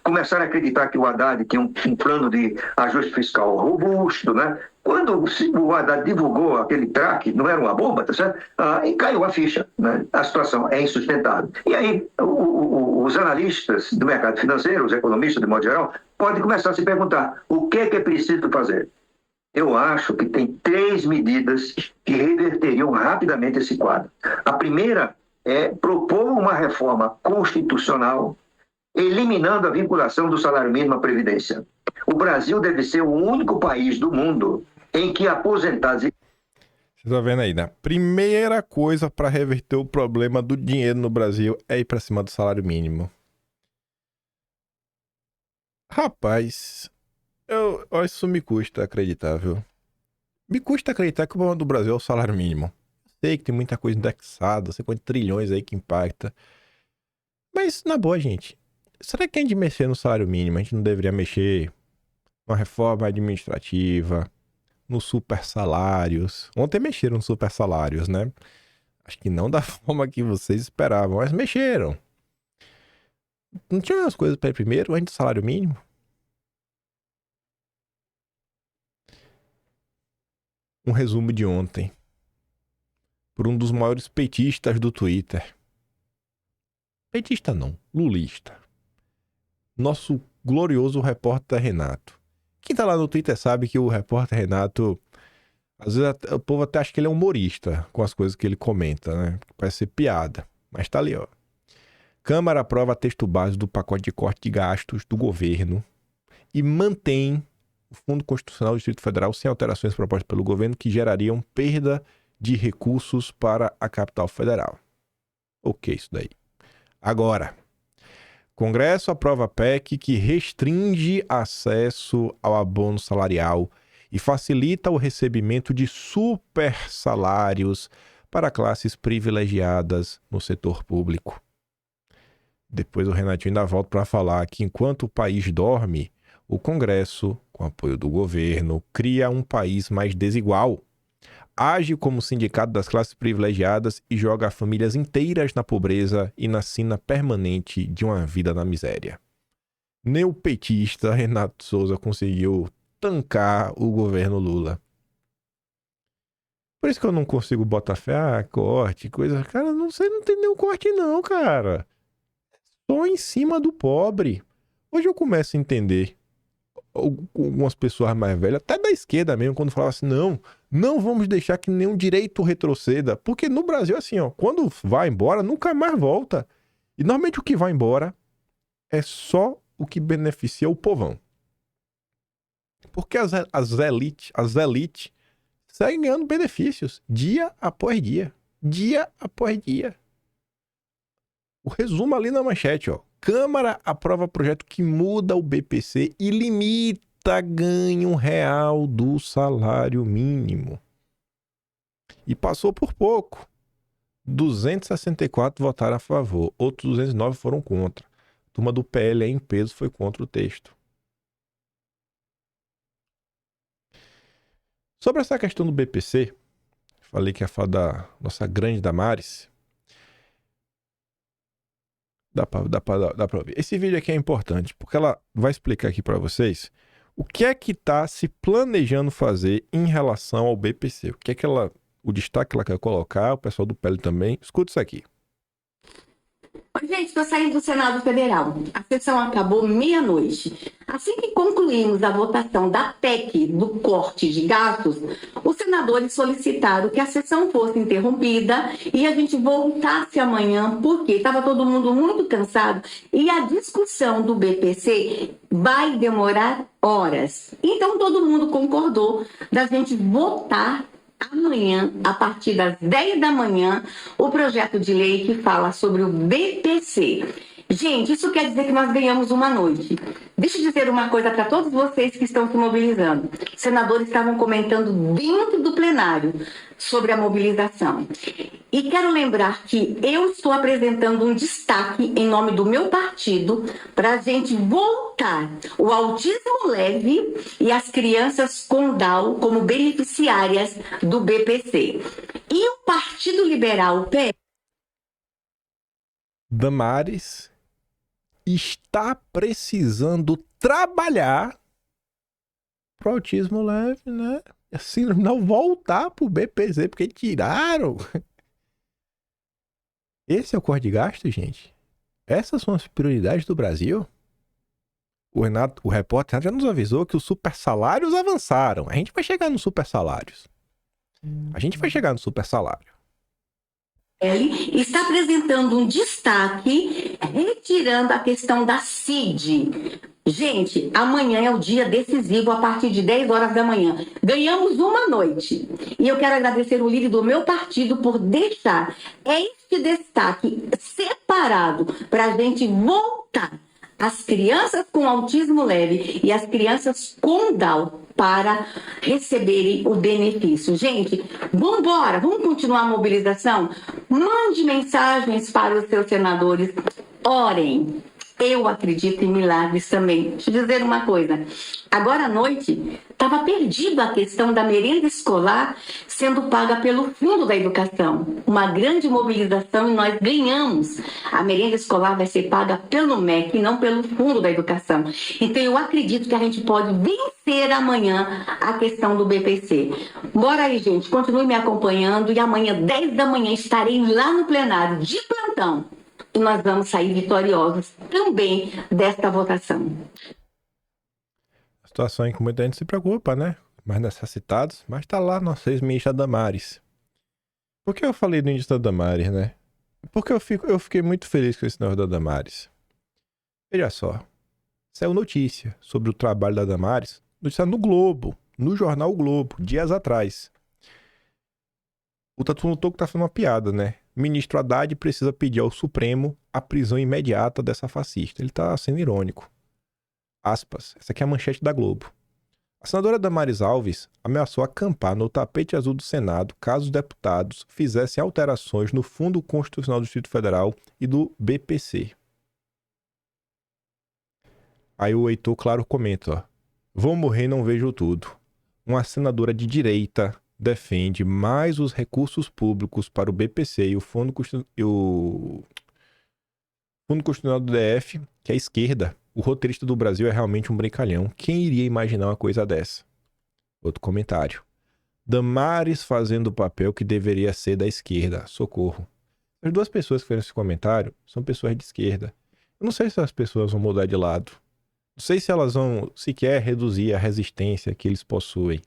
começaram a acreditar que o Haddad tinha um plano de ajuste fiscal robusto, né? Quando o Haddad divulgou aquele traque, não era uma bomba, tá certo? E caiu a ficha, né? A situação é insustentável. E aí, os analistas do mercado financeiro, os economistas de modo geral, podem começar a se perguntar o que é preciso fazer. Eu acho que tem 3 medidas que reverteriam rapidamente esse quadro. A primeira é propor uma reforma constitucional eliminando a vinculação do salário mínimo à Previdência. O Brasil deve ser o único país do mundo em que aposentados... Você tá vendo aí, né? Primeira coisa para reverter o problema do dinheiro no Brasil é ir para cima do salário mínimo. Rapaz, isso me custa acreditar, viu? Me custa acreditar que o problema do Brasil é o salário mínimo. Sei que tem muita coisa indexada, sei quantos trilhões aí que impacta. Mas, na boa, gente, será que a gente mexer no salário mínimo, a gente não deveria mexer numa reforma administrativa, nos super salários? Ontem mexeram nos super salários, né? Acho que não da forma que vocês esperavam, mas mexeram. Não tinha umas coisas para ir primeiro, antes do salário mínimo? Um resumo de ontem. Por um dos maiores petistas do Twitter. Petista não, lulista. Nosso glorioso repórter Renato. Quem tá lá no Twitter sabe que o repórter Renato, às vezes o povo até acha que ele é humorista com as coisas que ele comenta, né? Parece ser piada. Mas tá ali, ó. Câmara aprova texto base do pacote de corte de gastos do governo e mantém o Fundo Constitucional do Distrito Federal sem alterações propostas pelo governo que gerariam perda de recursos para a capital federal. Ok, isso daí. Agora, Congresso aprova PEC que restringe acesso ao abono salarial e facilita o recebimento de super salários para classes privilegiadas no setor público. Depois o Renatinho ainda volta para falar que enquanto o país dorme, o Congresso, com apoio do governo, cria um país mais desigual. Age como sindicato das classes privilegiadas e joga famílias inteiras na pobreza e na sina permanente de uma vida na miséria. Nem o petista Renato Souza conseguiu tancar o governo Lula. Por isso que eu não consigo botar fé, corte, coisa... Cara, não sei, não tem nenhum corte não, cara. Só em cima do pobre. Hoje eu começo a entender algumas pessoas mais velhas, até da esquerda mesmo, quando falavam assim, não vamos deixar que nenhum direito retroceda, porque no Brasil, assim, ó, quando vai embora, nunca mais volta. E normalmente o que vai embora é só o que beneficia o povão. Porque as elites seguem ganhando benefícios, dia após dia. Dia após dia. O resumo ali na manchete, ó. Câmara aprova projeto que muda o BPC e limita ganho real do salário mínimo. E passou por pouco. 264 votaram a favor, outros 209 foram contra. A turma do PL em peso foi contra o texto. Sobre essa questão do BPC, falei que ia falar da nossa grande Damares. Dá pra ouvir. Esse vídeo aqui é importante, porque ela vai explicar aqui pra vocês o que é que tá se planejando fazer em relação ao BPC. O que é que o destaque que ela quer colocar, o pessoal do PL também. Escuta isso aqui. Oi, gente, estou saindo do Senado Federal. A sessão acabou meia-noite. Assim que concluímos a votação da PEC do corte de gastos, os senadores solicitaram que a sessão fosse interrompida e a gente voltasse amanhã, porque estava todo mundo muito cansado e a discussão do BPC vai demorar horas. Então, todo mundo concordou da gente votar amanhã, a partir das 10 da manhã, o projeto de lei que fala sobre o BPC. Gente, isso quer dizer que nós ganhamos uma noite. Deixa eu dizer uma coisa para todos vocês que estão se mobilizando. Os senadores estavam comentando dentro do plenário sobre a mobilização. E quero lembrar que eu estou apresentando um destaque em nome do meu partido para a gente voltar o autismo leve e as crianças com Down como beneficiárias do BPC. E o Partido Liberal PL... Damares está precisando trabalhar para o autismo leve, né? Assim, não voltar para o BPC, porque tiraram. Esse é o corte de gasto, gente? Essas são as prioridades do Brasil? o repórter já nos avisou que os super salários avançaram. A gente vai chegar nos super salários. Ele está apresentando um destaque, retirando a questão da CID. Gente, amanhã é o dia decisivo a partir de 10 horas da manhã. Ganhamos uma noite. E eu quero agradecer o líder do meu partido por deixar este destaque separado para a gente voltar as crianças com autismo leve e as crianças com Down para receberem o benefício. Gente, vamos embora, vamos continuar a mobilização? Mande mensagens para os seus senadores, orem. Eu acredito em milagres também. Deixa eu dizer uma coisa. Agora à noite, estava perdida a questão da merenda escolar sendo paga pelo Fundo da Educação. Uma grande mobilização e nós ganhamos. A merenda escolar vai ser paga pelo MEC e não pelo Fundo da Educação. Então eu acredito que a gente pode vencer amanhã a questão do BPC. Bora aí, gente. Continue me acompanhando e amanhã, 10 da manhã, estarei lá no plenário de plantão. E nós vamos sair vitoriosos também desta votação. A situação em que muita gente se preocupa, né? Mais necessitados, mas tá lá nossa ex-ministra Damares. Por que eu falei do índice da Damares, né? Porque eu fiquei muito feliz com esse negócio da Damares. Veja só, saiu notícia sobre o trabalho da Damares, notícia no Globo, no jornal o Globo, dias atrás. O Tatu notou que tá fazendo uma piada, né? Ministro Haddad precisa pedir ao Supremo a prisão imediata dessa fascista. Ele tá sendo irônico. Aspas. Essa aqui é a manchete da Globo. A senadora Damares Alves ameaçou acampar no tapete azul do Senado caso os deputados fizessem alterações no Fundo Constitucional do Distrito Federal e do BPC. Aí o Heitor Claro comenta, ó. Vou morrer e não vejo tudo. Uma senadora de direita defende mais os recursos públicos para o BPC e o Fundo Constitucional do DF, que é a esquerda. O roteirista do Brasil é realmente um brincalhão. Quem iria imaginar uma coisa dessa? Outro comentário. Damares fazendo o papel que deveria ser da esquerda. Socorro. As duas pessoas que fizeram esse comentário são pessoas de esquerda. Eu não sei se as pessoas vão mudar de lado. Não sei se elas vão sequer reduzir a resistência que eles possuem.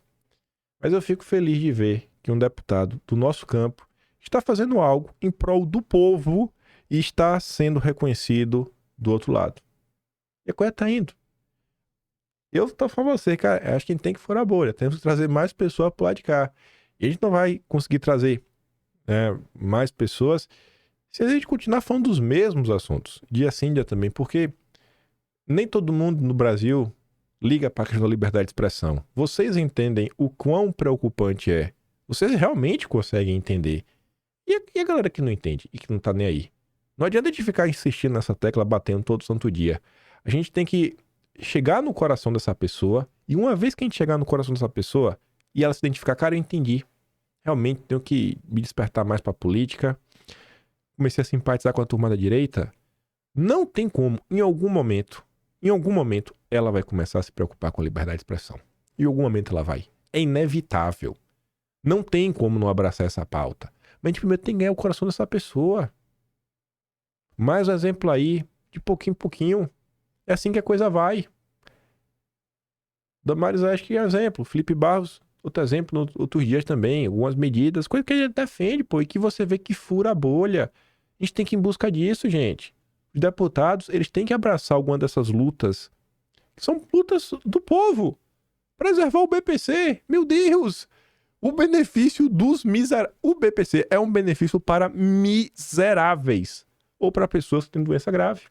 Mas eu fico feliz de ver que um deputado do nosso campo está fazendo algo em prol do povo e está sendo reconhecido do outro lado. E a coisa está indo. Eu estou falando pra você, cara, acho que a gente tem que furar a bolha. Temos que trazer mais pessoas pro lado de cá. E a gente não vai conseguir trazer mais pessoas se a gente continuar falando dos mesmos assuntos. Dia sim, dia também. Porque nem todo mundo no Brasil liga para a questão da liberdade de expressão. Vocês entendem o quão preocupante é. Vocês realmente conseguem entender. E a galera que não entende e que não tá nem aí? Não adianta a gente ficar insistindo nessa tecla, batendo todo santo dia. A gente tem que chegar no coração dessa pessoa. E uma vez que a gente chegar no coração dessa pessoa e ela se identificar, cara, eu entendi. Realmente tenho que me despertar mais pra política. Comecei a simpatizar com a turma da direita. Não tem como, em algum momento, ela vai começar a se preocupar com a liberdade de expressão. Em algum momento ela vai. É inevitável. Não tem como não abraçar essa pauta. Mas a gente primeiro tem que ganhar o coração dessa pessoa. Mais um exemplo aí, de pouquinho em pouquinho. É assim que a coisa vai. Damares, acho que é exemplo. Felipe Barros, outro exemplo, outros dias também. Algumas medidas, coisa que a gente defende, pô. E que você vê que fura a bolha. A gente tem que ir em busca disso, gente. Os deputados, eles têm que abraçar alguma dessas lutas. Que são lutas do povo. Preservar o BPC. Meu Deus! O benefício dos miseráveis. O BPC é um benefício para miseráveis. Ou para pessoas que têm doença grave.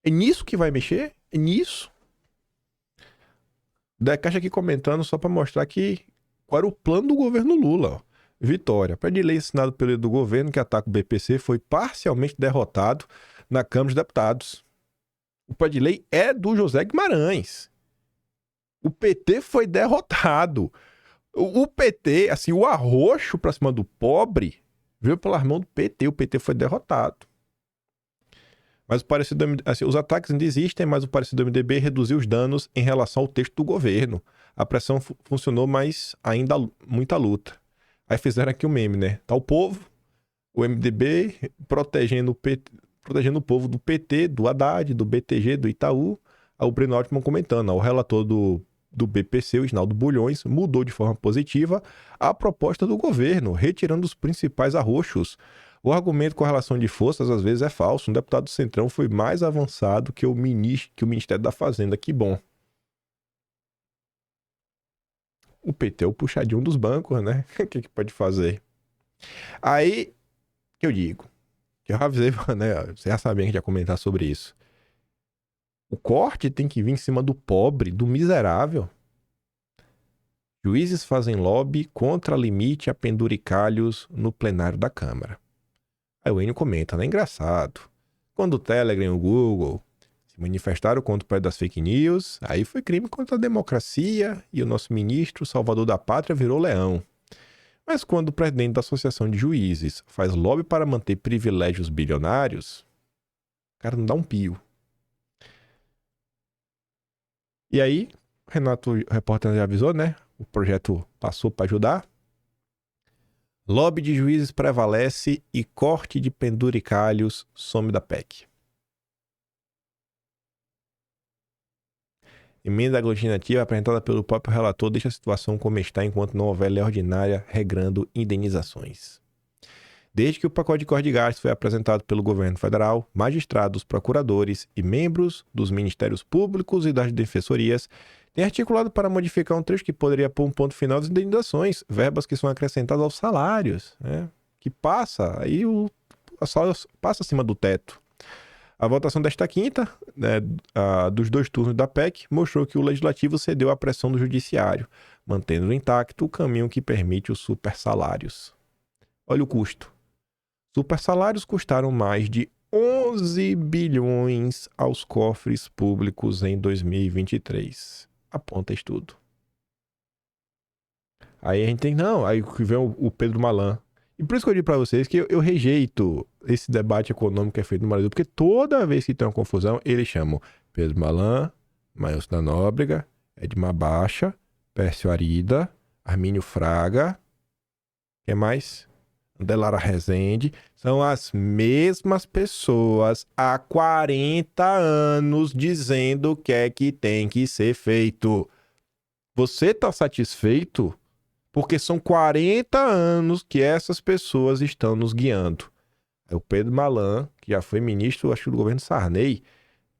É nisso que vai mexer? É nisso? Caixa aqui comentando só para mostrar que qual era o plano do governo Lula. Ó. Vitória. Projeto de lei assinado pelo líder do governo que ataca o BPC foi parcialmente derrotado na Câmara dos Deputados. O projeto de lei é do José Guimarães. O PT foi derrotado. O PT, assim, o arroxo pra cima do pobre veio pela mão do PT. O PT foi derrotado. Mas o parecer do MDB, assim, os ataques ainda existem, mas o parecer do MDB reduziu os danos em relação ao texto do governo. A pressão funcionou, mas ainda muita luta. Aí fizeram aqui o meme, né? Tá o povo, o MDB protegendo o PT, protegendo o povo do PT, do Haddad, do BTG, do Itaú. O Breno Altman comentando, o relator do BPC, o Isnaldo Bulhões, mudou de forma positiva a proposta do governo, retirando os principais arroxos. O argumento com a relação de forças às vezes é falso. Um deputado do Centrão foi mais avançado que o Ministério da Fazenda. Que bom. O PT é o puxadinho dos bancos, né? O que pode fazer? Aí, que eu digo, que eu avisei, né? Você já sabia que a gente ia comentar sobre isso. O corte tem que vir em cima do pobre, do miserável. Juízes fazem lobby contra limite a penduricalhos no plenário da Câmara. Aí o Enio comenta, né? Engraçado. Quando o Telegram e o Google se manifestaram contra o pai das fake news, aí foi crime contra a democracia e o nosso ministro, salvador da pátria, virou leão. Mas quando o presidente da Associação de Juízes faz lobby para manter privilégios bilionários, o cara não dá um pio. E aí, o Renato, o repórter, já avisou, né? O projeto passou para ajudar. Lobby de juízes prevalece e corte de penduricalhos some da PEC. Emenda aglutinativa apresentada pelo próprio relator deixa a situação como está enquanto não houver lei ordinária regrando indenizações. Desde que o pacote de corte de gastos foi apresentado pelo governo federal, magistrados, procuradores e membros dos ministérios públicos e das defensorias têm articulado para modificar um trecho que poderia pôr um ponto final das indenizações, verbas que são acrescentadas aos salários, né? Que passa, aí a salário passa acima do teto. A votação desta quinta, né, dos 2 turnos da PEC, mostrou que o Legislativo cedeu à pressão do Judiciário, mantendo intacto o caminho que permite os supersalários. Olha o custo. Supersalários custaram mais de 11 bilhões aos cofres públicos em 2023. Aponta estudo. Aí a gente tem, aí vem o Pedro Malan. E por isso que eu digo pra vocês que eu rejeito esse debate econômico que é feito no Brasil, porque toda vez que tem uma confusão, eles chamam Pedro Malan, Mailson da Nóbrega, Edmar Baixa, Pércio Arida, Armínio Fraga, quem mais? Delara Rezende, são as mesmas pessoas há 40 anos dizendo o que é que tem que ser feito. Você tá satisfeito? Porque são 40 anos que essas pessoas estão nos guiando. O Pedro Malan, que já foi ministro, acho que do governo Sarney,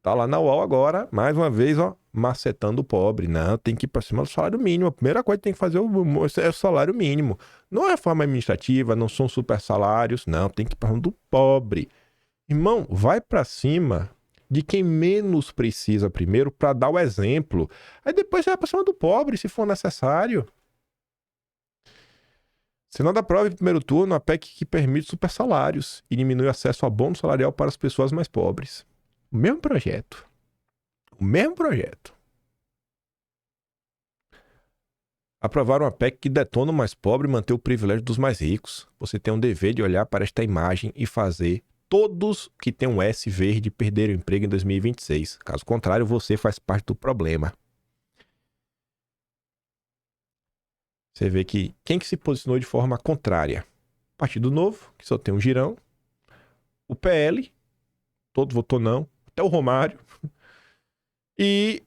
tá lá na UOL agora, mais uma vez, macetando o pobre. Não, tem que ir para cima do salário mínimo. A primeira coisa que tem que fazer é o salário mínimo. Não é reforma administrativa, não são super salários, não, tem que ir para cima do pobre. Irmão, vai para cima de quem menos precisa primeiro para dar o exemplo. Aí depois você vai para cima do pobre, se for necessário. Senado aprova em primeiro turno a PEC que permite super salários e diminui o acesso a bônus salarial para as pessoas mais pobres. O mesmo projeto. O mesmo projeto. Aprovaram uma PEC que detona o mais pobre e mantém o privilégio dos mais ricos. Você tem um dever de olhar para esta imagem e fazer todos que têm um S verde perderem o emprego em 2026. Caso contrário, você faz parte do problema. Você vê que quem que se posicionou de forma contrária? Partido Novo, que só tem um girão. O PL, todo votou não. Até o Romário. E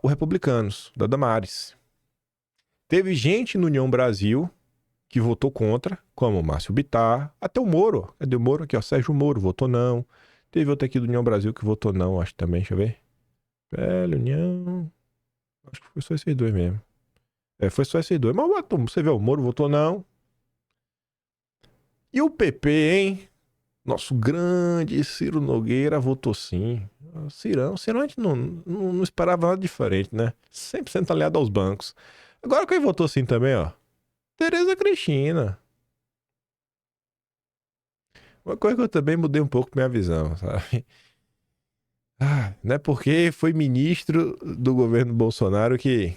o Republicanos, da Damares. Teve gente no União Brasil que votou contra, como o Márcio Bittar. Até o Moro. Cadê o Moro? Aqui, Sérgio Moro votou não. Teve outro aqui do União Brasil que votou não, acho também. Deixa eu ver. PL, União... Acho que foi só esses dois mesmo. Foi só esses dois. Mas você vê, o Moro votou não. E o PP, hein? Nosso grande Ciro Nogueira votou sim. Cirão, a gente não esperava nada diferente, né? 100% aliado aos bancos. Agora quem votou sim também, ó. Tereza Cristina. Uma coisa que eu também mudei um pouco minha visão, sabe? Não é porque foi ministro do governo Bolsonaro que...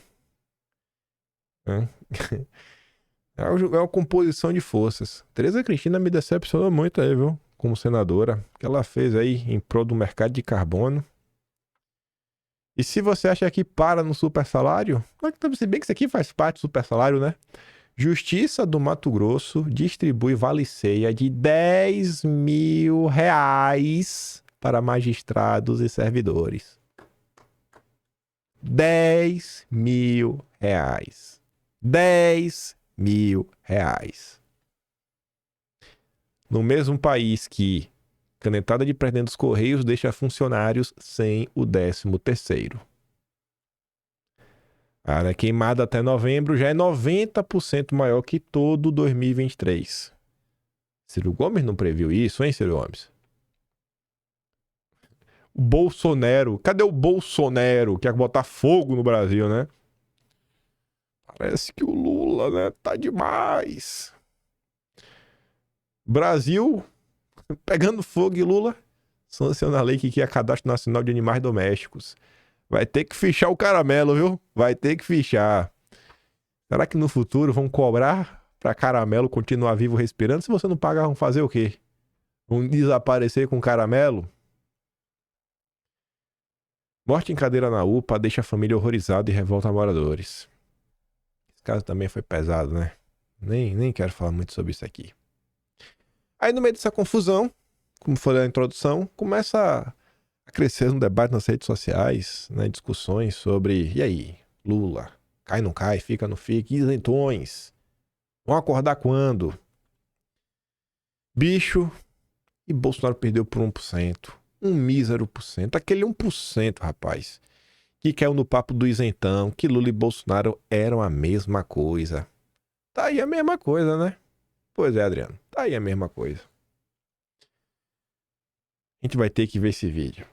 É uma composição de forças. Tereza Cristina me decepcionou muito aí, viu? Como senadora. O que ela fez aí em prol do mercado de carbono. E se você acha que para no super salário, se bem que isso aqui faz parte do super salário, né? Justiça do Mato Grosso distribui vale-ceia de R$ 10.000 para magistrados e servidores. R$ 10.000. R$ 10.000. No mesmo país que canetada de presidente dos Correios deixa funcionários sem o 13º. A área queimada até novembro já é 90% maior que todo 2023. Ciro Gomes não previu isso, hein, Ciro Gomes? O Bolsonaro. Cadê o Bolsonaro? Quer botar fogo no Brasil, né? Parece que o Lula, né? Tá demais. Brasil pegando fogo e Lula sanciona a lei que cria Cadastro Nacional de Animais Domésticos. Vai ter que fichar o caramelo, viu? Vai ter que fichar. Será que no futuro vão cobrar pra caramelo continuar vivo respirando? Se você não pagar, vão fazer o quê? Vão desaparecer com caramelo? Morte em cadeira na UPA deixa a família horrorizada e revolta moradores. Esse caso também foi pesado, né? Nem quero falar muito sobre isso aqui. Aí no meio dessa confusão, como foi a introdução, começa a crescer um debate nas redes sociais, né? Discussões sobre, e aí, Lula, cai não cai, fica não fica, isentões, vão acordar quando? Bicho, e Bolsonaro perdeu por 1%, um mísero por cento, aquele 1%, rapaz, que caiu no papo do isentão, que Lula e Bolsonaro eram a mesma coisa. Tá aí a mesma coisa, né? Pois é, Adriano, tá aí a mesma coisa. A gente vai ter que ver esse vídeo.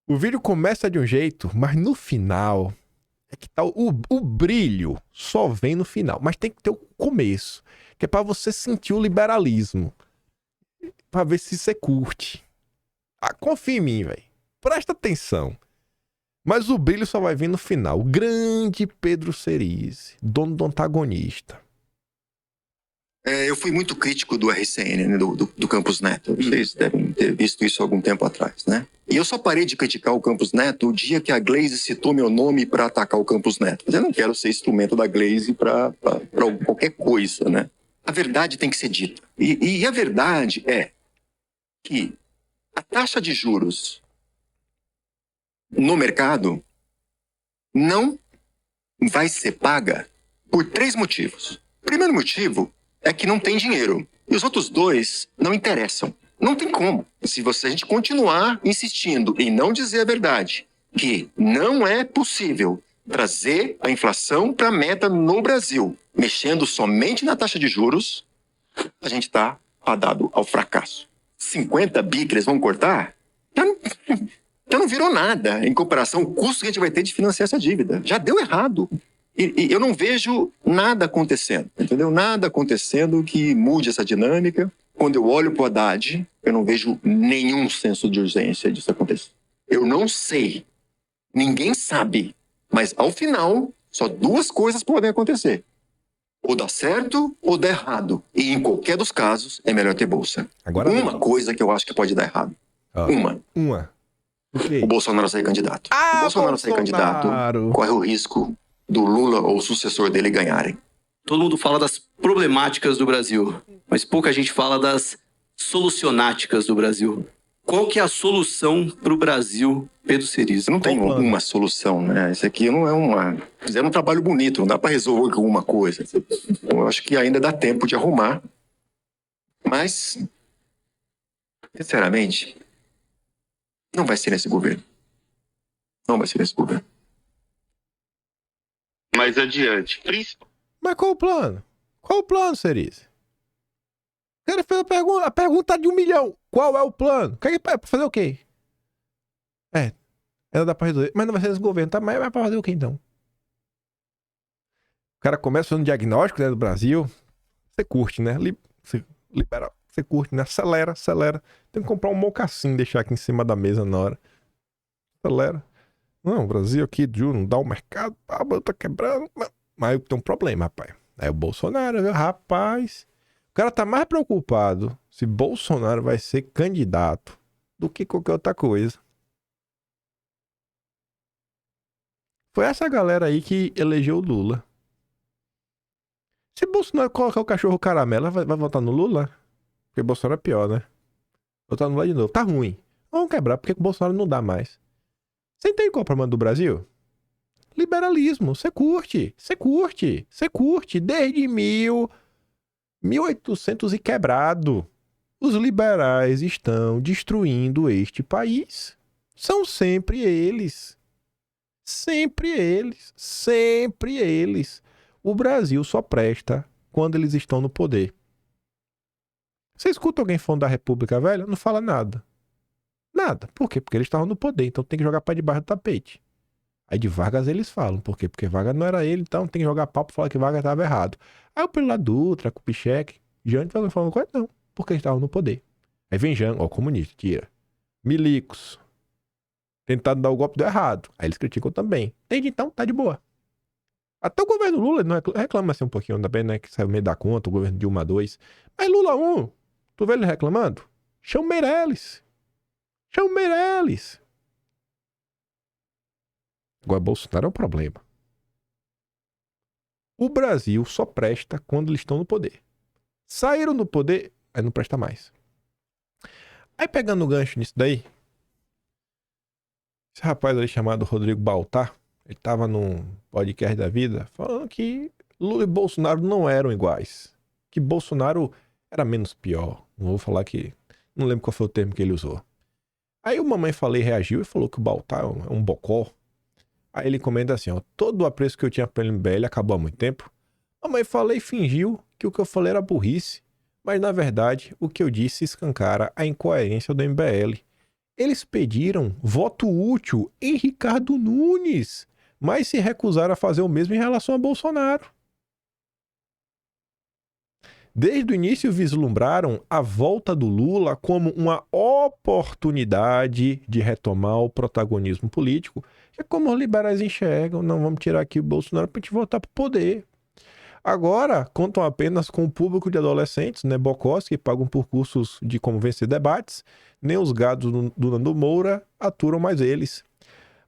O vídeo começa de um jeito, mas no final é que tá o brilho só vem no final, mas tem que ter o começo, que é pra você sentir o liberalismo, pra ver se você curte. Confia em mim, velho. Presta atenção. Mas o brilho só vai vir no final. O grande Pedro Cerise, dono do antagonista. Eu fui muito crítico do RCN, né, do Campos Neto. Vocês devem ter visto isso há algum tempo atrás, né? E eu só parei de criticar o Campos Neto o dia que a Glaze citou meu nome para atacar o Campos Neto. Mas eu não quero ser instrumento da Glaze para qualquer coisa, né? A verdade tem que ser dita. E a verdade é que a taxa de juros no mercado não vai ser paga por 3 motivos. O primeiro motivo é que não tem dinheiro. E os outros 2 não interessam. Não tem como. Se a gente continuar insistindo em não dizer a verdade, que não é possível trazer a inflação para a meta no Brasil, mexendo somente na taxa de juros, a gente está fadado ao fracasso. 50 bi que eles vão cortar, já não virou nada em comparação ao custo que a gente vai ter de financiar essa dívida. Já deu errado. E eu não vejo nada acontecendo, entendeu? Nada acontecendo que mude essa dinâmica. Quando eu olho para o Haddad, eu não vejo nenhum senso de urgência disso acontecer. Eu não sei. Ninguém sabe. Mas, ao final, só 2 coisas podem acontecer. Ou dá certo ou dá errado. E, em qualquer dos casos, é melhor ter bolsa. Agora uma coisa que eu acho que pode dar errado. Uma. O Bolsonaro sair candidato. O Bolsonaro sair candidato corre o risco do Lula ou o sucessor dele ganharem. Todo mundo fala das problemáticas do Brasil, mas pouca gente fala das solucionáticas do Brasil. Qual que é a solução para o Brasil, Pedro Cerise? Não tem uma solução, né? Isso aqui não é uma... Fizeram um trabalho bonito, não dá para resolver alguma coisa. Eu acho que ainda dá tempo de arrumar. Mas, sinceramente, não vai ser nesse governo. Não vai ser nesse governo. Mais adiante. Mas qual o plano? Qual o plano, Cerise? O cara fez a pergunta de 1 milhão. Qual é o plano? Quer fazer o quê? Ela dá pra resolver. Mas não vai ser nesse governo, tá? Mas vai pra fazer o quê, então? O cara começa fazendo diagnóstico, né, do Brasil. Você curte, né? Você libera. Você curte, né? Acelera. Tem que comprar um mocassim, deixar aqui em cima da mesa na hora. Acelera. Não, o Brasil aqui, não dá o mercado, tá quebrando. Mas tem um problema, rapaz. Aí o Bolsonaro, viu? Rapaz, o cara tá mais preocupado se Bolsonaro vai ser candidato do que qualquer outra coisa. Foi essa galera aí que elegeu o Lula. Se Bolsonaro colocar o cachorro caramelo, vai votar no Lula? Porque Bolsonaro é pior, né? Votar no Lula de novo. Tá ruim. Vamos quebrar, porque o Bolsonaro não dá mais. Você entende qual é o problema do Brasil? Liberalismo. Você curte. Desde 1800 e quebrado. Os liberais estão destruindo este país. São sempre eles. Sempre eles. O Brasil só presta quando eles estão no poder. Você escuta alguém falando da República Velha? Não fala nada. Nada. Por quê? Porque eles estavam no poder, então tem que jogar pra debaixo do tapete. Aí de Vargas eles falam. Por quê? Porque Vargas não era ele, então tem que jogar pau pra falar que Vargas estava errado. Aí o pelo lado Dutra, Kubitschek, Jânio vai falando coisa? Não. Porque eles estavam no poder. Aí vem Jânio, comunista, tira. Milicos. Tentado dar o golpe, deu errado. Aí eles criticam também. Desde então, tá de boa. Até o governo Lula não reclama assim um pouquinho também, né? Que saiu meio da conta, o governo Dilma 2. Mas Lula 1, tu vê ele reclamando? Chama Meirelles. Agora, Bolsonaro é um problema. O Brasil só presta quando eles estão no poder. Saíram do poder, aí não presta mais. Aí pegando o gancho nisso daí, esse rapaz ali chamado Rodrigo Baltar, ele tava num podcast da vida falando que Lula e Bolsonaro não eram iguais. Que Bolsonaro era menos pior. Não vou falar que... Não lembro qual foi o termo que ele usou. Aí o Mamãe Falei reagiu e falou que o Baltar é um bocó. Aí ele comenta assim, todo o apreço que eu tinha pelo MBL acabou há muito tempo. Mamãe Falei fingiu que o que eu falei era burrice. Mas na verdade, o que eu disse escancara a incoerência do MBL. Eles pediram voto útil em Ricardo Nunes, mas se recusaram a fazer o mesmo em relação a Bolsonaro. Desde o início vislumbraram a volta do Lula como uma oportunidade de retomar o protagonismo político. É como os liberais enxergam, não vamos tirar aqui o Bolsonaro para a gente voltar para o poder. Agora, contam apenas com o público de adolescentes, né, bocós, que pagam por cursos de como vencer debates, nem os gados do Nando Moura aturam mais eles.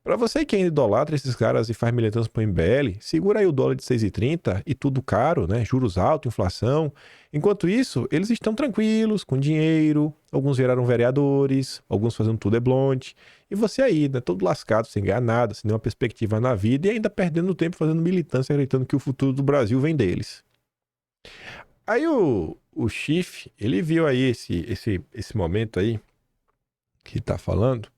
Para você que ainda idolatra esses caras e faz militância pro MBL, segura aí o dólar de 6,30 e tudo caro, né, juros altos, inflação. Enquanto isso, eles estão tranquilos, com dinheiro, alguns viraram vereadores, alguns fazendo tudo é blonde. E você aí, né, todo lascado, sem ganhar nada, sem nenhuma perspectiva na vida e ainda perdendo tempo fazendo militância, acreditando que o futuro do Brasil vem deles. Aí o Schiff, ele viu aí esse momento aí que tá falando,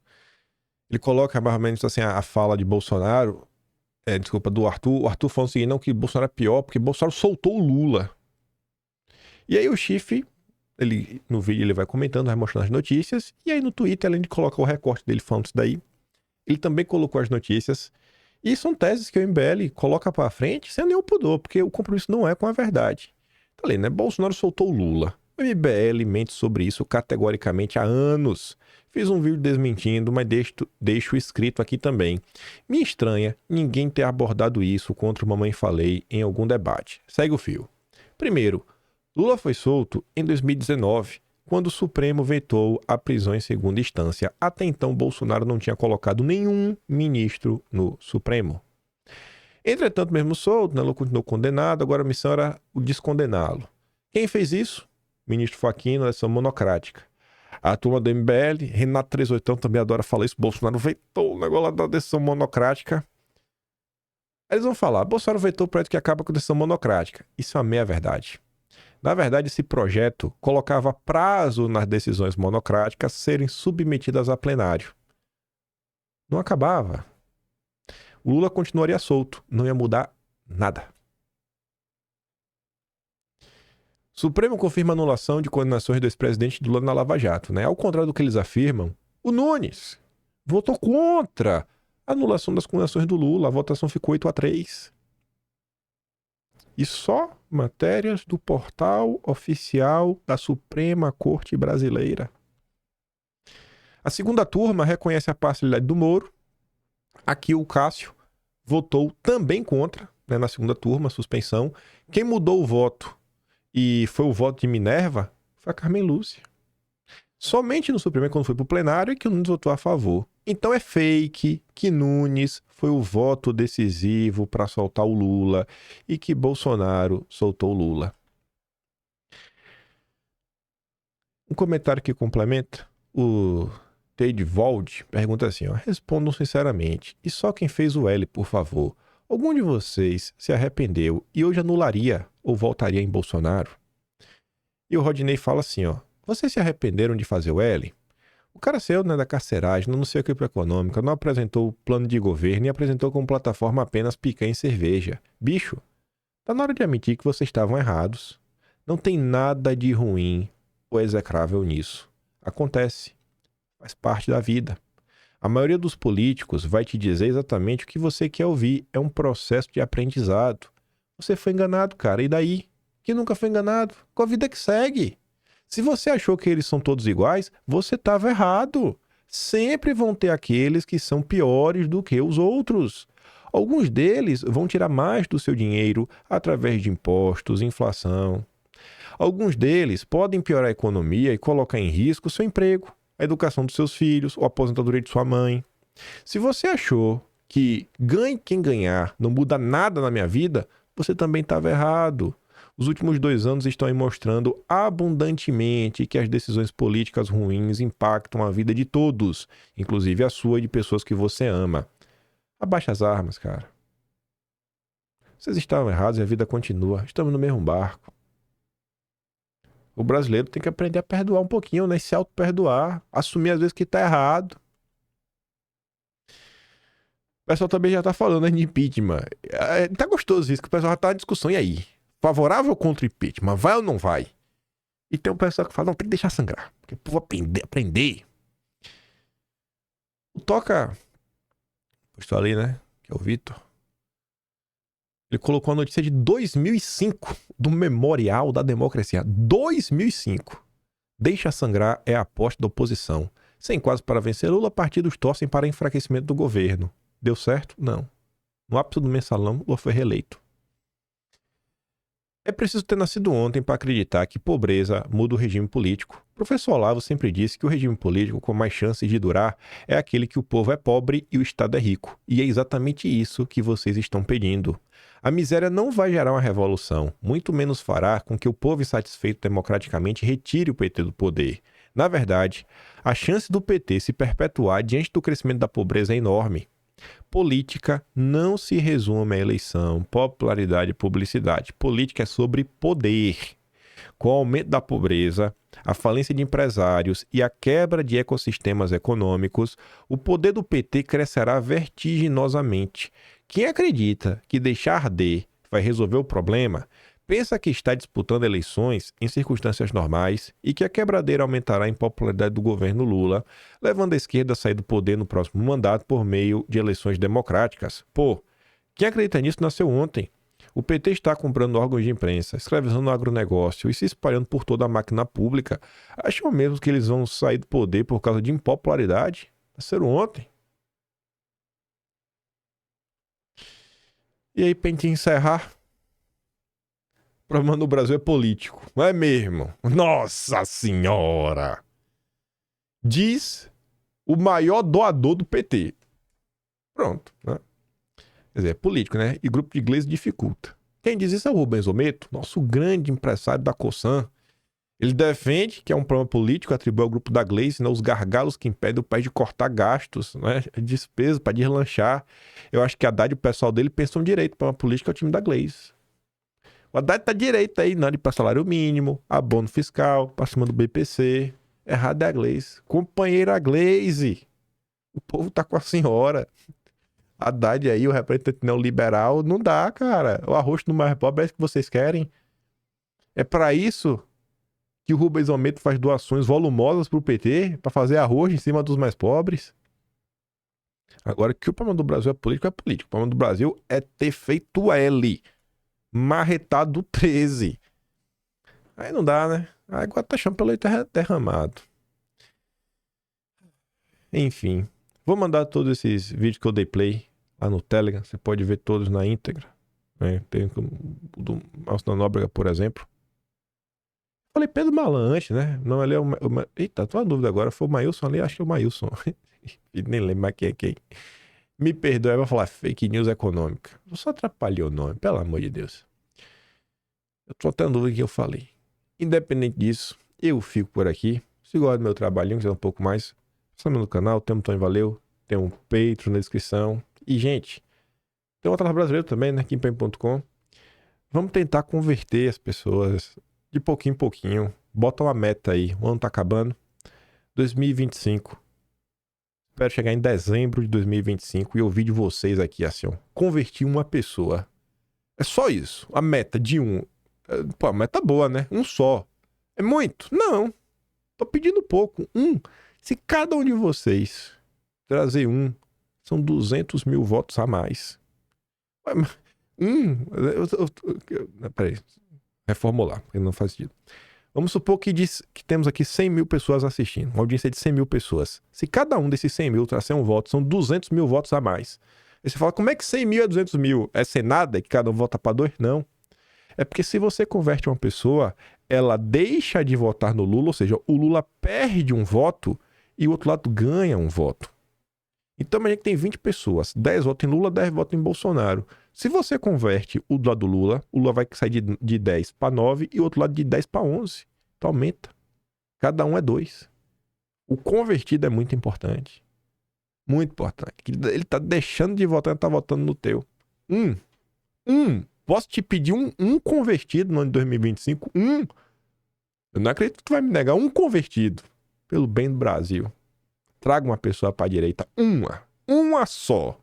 ele coloca mais ou menos assim a fala de Bolsonaro, do Arthur, o Arthur falando o seguinte, não, que Bolsonaro é pior, porque Bolsonaro soltou o Lula. E aí o Schiff, no vídeo ele vai comentando, vai mostrando as notícias, e aí no Twitter, além de colocar o recorte dele falando isso daí, ele também colocou as notícias, e são teses que o MBL coloca pra frente sem nenhum pudor, porque o compromisso não é com a verdade. Tá ali, né? Bolsonaro soltou o Lula. O MBL mente sobre isso categoricamente há anos. Fiz um vídeo desmentindo, mas deixo escrito aqui também. Me estranha ninguém ter abordado isso contra o Mamãe Falei em algum debate. Segue o fio. Primeiro, Lula foi solto em 2019, quando o Supremo vetou a prisão em segunda instância. Até então, Bolsonaro não tinha colocado nenhum ministro no Supremo. Entretanto, mesmo solto, Lula continuou condenado, agora a missão era o descondená-lo. Quem fez isso? O ministro Fachin, na decisão monocrática. A turma do MBL, Renato 38 também adora falar isso, Bolsonaro vetou o negócio lá da decisão monocrática. Aí eles vão falar, Bolsonaro vetou o projeto que acaba com a decisão monocrática. Isso é uma meia-verdade. Na verdade, esse projeto colocava prazo nas decisões monocráticas serem submetidas a plenário. Não acabava. O Lula continuaria solto, não ia mudar nada. Supremo confirma a anulação de condenações do ex-presidente Lula na Lava Jato, né? Ao contrário do que eles afirmam, o Nunes votou contra a anulação das condenações do Lula. A votação ficou 8-3. E só matérias do portal oficial da Suprema Corte Brasileira. A segunda turma reconhece a parcialidade do Moro. Aqui o Cássio votou também contra, né, na segunda turma, suspensão. Quem mudou o voto e foi o voto de Minerva foi a Carmen Lúcia. Somente no Supremo, quando foi para o plenário, é que o Nunes votou a favor. Então é fake que Nunes foi o voto decisivo para soltar o Lula e que Bolsonaro soltou o Lula. Um comentário que complementa, o Tedvold pergunta assim, ó, respondam sinceramente, e só quem fez o L, por favor, algum de vocês se arrependeu e hoje anularia ou voltaria em Bolsonaro? E o Rodney fala assim, ó, vocês se arrependeram de fazer o L? O cara saiu, né, da carceragem, não sei o que para econômica, não apresentou o plano de governo e apresentou como plataforma apenas picanha e cerveja. Bicho, tá na hora de admitir que vocês estavam errados. Não tem nada de ruim ou execrável nisso. Acontece. Faz parte da vida. A maioria dos políticos vai te dizer exatamente o que você quer ouvir. É um processo de aprendizado. Você foi enganado, cara. E daí? Que nunca foi enganado? Com a vida que segue. Se você achou que eles são todos iguais, você estava errado. Sempre vão ter aqueles que são piores do que os outros. Alguns deles vão tirar mais do seu dinheiro através de impostos, inflação. Alguns deles podem piorar a economia e colocar em risco o seu emprego, a educação dos seus filhos ou a aposentadoria de sua mãe. Se você achou que ganhe quem ganhar não muda nada na minha vida, você também estava errado. Os últimos 2 anos estão aí mostrando abundantemente que as decisões políticas ruins impactam a vida de todos, inclusive a sua e de pessoas que você ama. Abaixa as armas, cara. Vocês estavam errados e a vida continua. Estamos no mesmo barco. O brasileiro tem que aprender a perdoar um pouquinho, né? Se auto-perdoar, assumir às vezes que tá errado. O pessoal também já tá falando, né, de impeachment. Tá gostoso isso, que o pessoal já tá na discussão. E aí? Favorável ou contra o impeachment? Vai ou não vai? E tem um pessoal que fala, não, tem que deixar sangrar. Porque o povo aprender. O Toca, postou ali, né? Que é o Vitor. Ele colocou a notícia de 2005, do Memorial da Democracia. 2005. Deixa sangrar é a aposta da oposição. Sem quase para vencer Lula, partidos torcem para enfraquecimento do governo. Deu certo? Não. No ápice do mensalão, Lula foi reeleito. É preciso ter nascido ontem para acreditar que pobreza muda o regime político. O professor Olavo sempre disse que o regime político com mais chances de durar é aquele que o povo é pobre e o Estado é rico. E é exatamente isso que vocês estão pedindo. A miséria não vai gerar uma revolução, muito menos fará com que o povo insatisfeito democraticamente retire o PT do poder. Na verdade, a chance do PT se perpetuar diante do crescimento da pobreza é enorme. Política não se resume à eleição, popularidade e publicidade. Política é sobre poder. Com o aumento da pobreza, a falência de empresários e a quebra de ecossistemas econômicos, o poder do PT crescerá vertiginosamente. Quem acredita que deixar arder vai resolver o problema, pensa que está disputando eleições em circunstâncias normais e que a quebradeira aumentará a impopularidade do governo Lula, levando a esquerda a sair do poder no próximo mandato por meio de eleições democráticas. Pô, quem acredita nisso nasceu ontem. O PT está comprando órgãos de imprensa, escravizando o agronegócio e se espalhando por toda a máquina pública. Acham mesmo que eles vão sair do poder por causa de impopularidade? Nasceram ontem. E aí, pra gente encerrar, o problema no Brasil é político, não é mesmo? Nossa Senhora! Diz o maior doador do PT. Pronto, né? Quer dizer, é político, né? E grupo de inglês dificulta. Quem diz isso é o Rubens Ometo, nosso grande empresário da Cosan. Ele defende que é um problema político, atribui ao grupo da Gleice, né, os gargalos que impedem o país de cortar gastos, né, despesas para deslanchar. Eu acho que a Haddad e o pessoal dele pensam direito para uma política, é o time da Gleice. O Haddad tá direito aí, né, de para salário mínimo, abono fiscal, para cima do BPC. Errado é a Gleice. Companheira Gleice. O povo tá com a senhora. A Haddad aí, o representante neoliberal, não dá, cara. O arroz do mais pobre é isso que vocês querem. É para isso que o Rubens Ometo faz doações volumosas pro PT, para fazer arroz em cima dos mais pobres. Agora, que o problema do Brasil é político, é político. O problema do Brasil é ter feito L. Marretado 13. Aí não dá, né? Aí agora tá chamando pelo leite derramado. Enfim. Vou mandar todos esses vídeos que eu dei play lá no Telegram. Você pode ver todos na íntegra. Né? Tem o do Márcio da Nóbrega, por exemplo. falei Pedro Malan antes, né? Não, ali é o... Eita, tô na dúvida agora. Foi o Maílson ali? Acho que é o Maílson. Nem lembro mais quem é quem. Me perdoe, vai falar fake news econômica. Eu só atrapalhei o nome, pelo amor de Deus. Eu tô até na dúvida do que eu falei. Independente disso, eu fico por aqui. Se gosta do meu trabalhinho, quiser um pouco mais, estamos no canal, tem um Tony Valeu, tem um Patreon na descrição. E, gente, tem um Atlas Brasileiro também, né? Kimpen.com. Vamos tentar converter as pessoas de pouquinho em pouquinho. Bota uma meta aí. O ano tá acabando. 2025. Espero chegar em dezembro de 2025 e ouvir de vocês aqui, assim, ó. Convertir uma pessoa. É só isso. A meta de um. Pô, a meta boa, né? Um só. É muito? Não. Tô pedindo pouco. Se cada um de vocês trazer são 200 mil votos a mais. Peraí. Reformular, porque não faz sentido. Vamos supor que temos aqui 100 mil pessoas assistindo. Uma audiência de 100 mil pessoas. Se cada um desses 100 mil trazer um voto, são 200 mil votos a mais. Aí você fala, como é que 100 mil é 200 mil? É sem nada? É que cada um vota para 2? Não. É porque se você converte uma pessoa, ela deixa de votar no Lula, ou seja, o Lula perde um voto e o outro lado ganha um voto. Então, imagina que tem 20 pessoas, 10 votam em Lula, 10 votam em Bolsonaro. Se você converte o do lado do Lula, o Lula vai sair de 10 para 9 e o outro lado de 10 para 11. Então aumenta. Cada um é 2. O convertido é muito importante. Muito importante. Ele tá deixando de votar e tá votando no teu. Posso te pedir um convertido no ano de 2025? Eu não acredito que tu vai me negar um convertido. Pelo bem do Brasil. Traga uma pessoa pra direita. Uma só.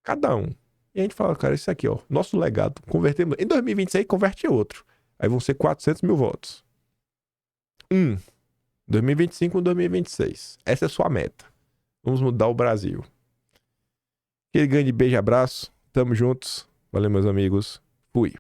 Cada um. E a gente fala, cara, isso aqui, ó. Nosso legado. Convertemos. Em 2026, converte outro. Aí vão ser 400 mil votos. 2025 e 2026. Essa é a sua meta. Vamos mudar o Brasil. Aquele grande beijo e abraço. Tamo juntos. Valeu, meus amigos. Fui.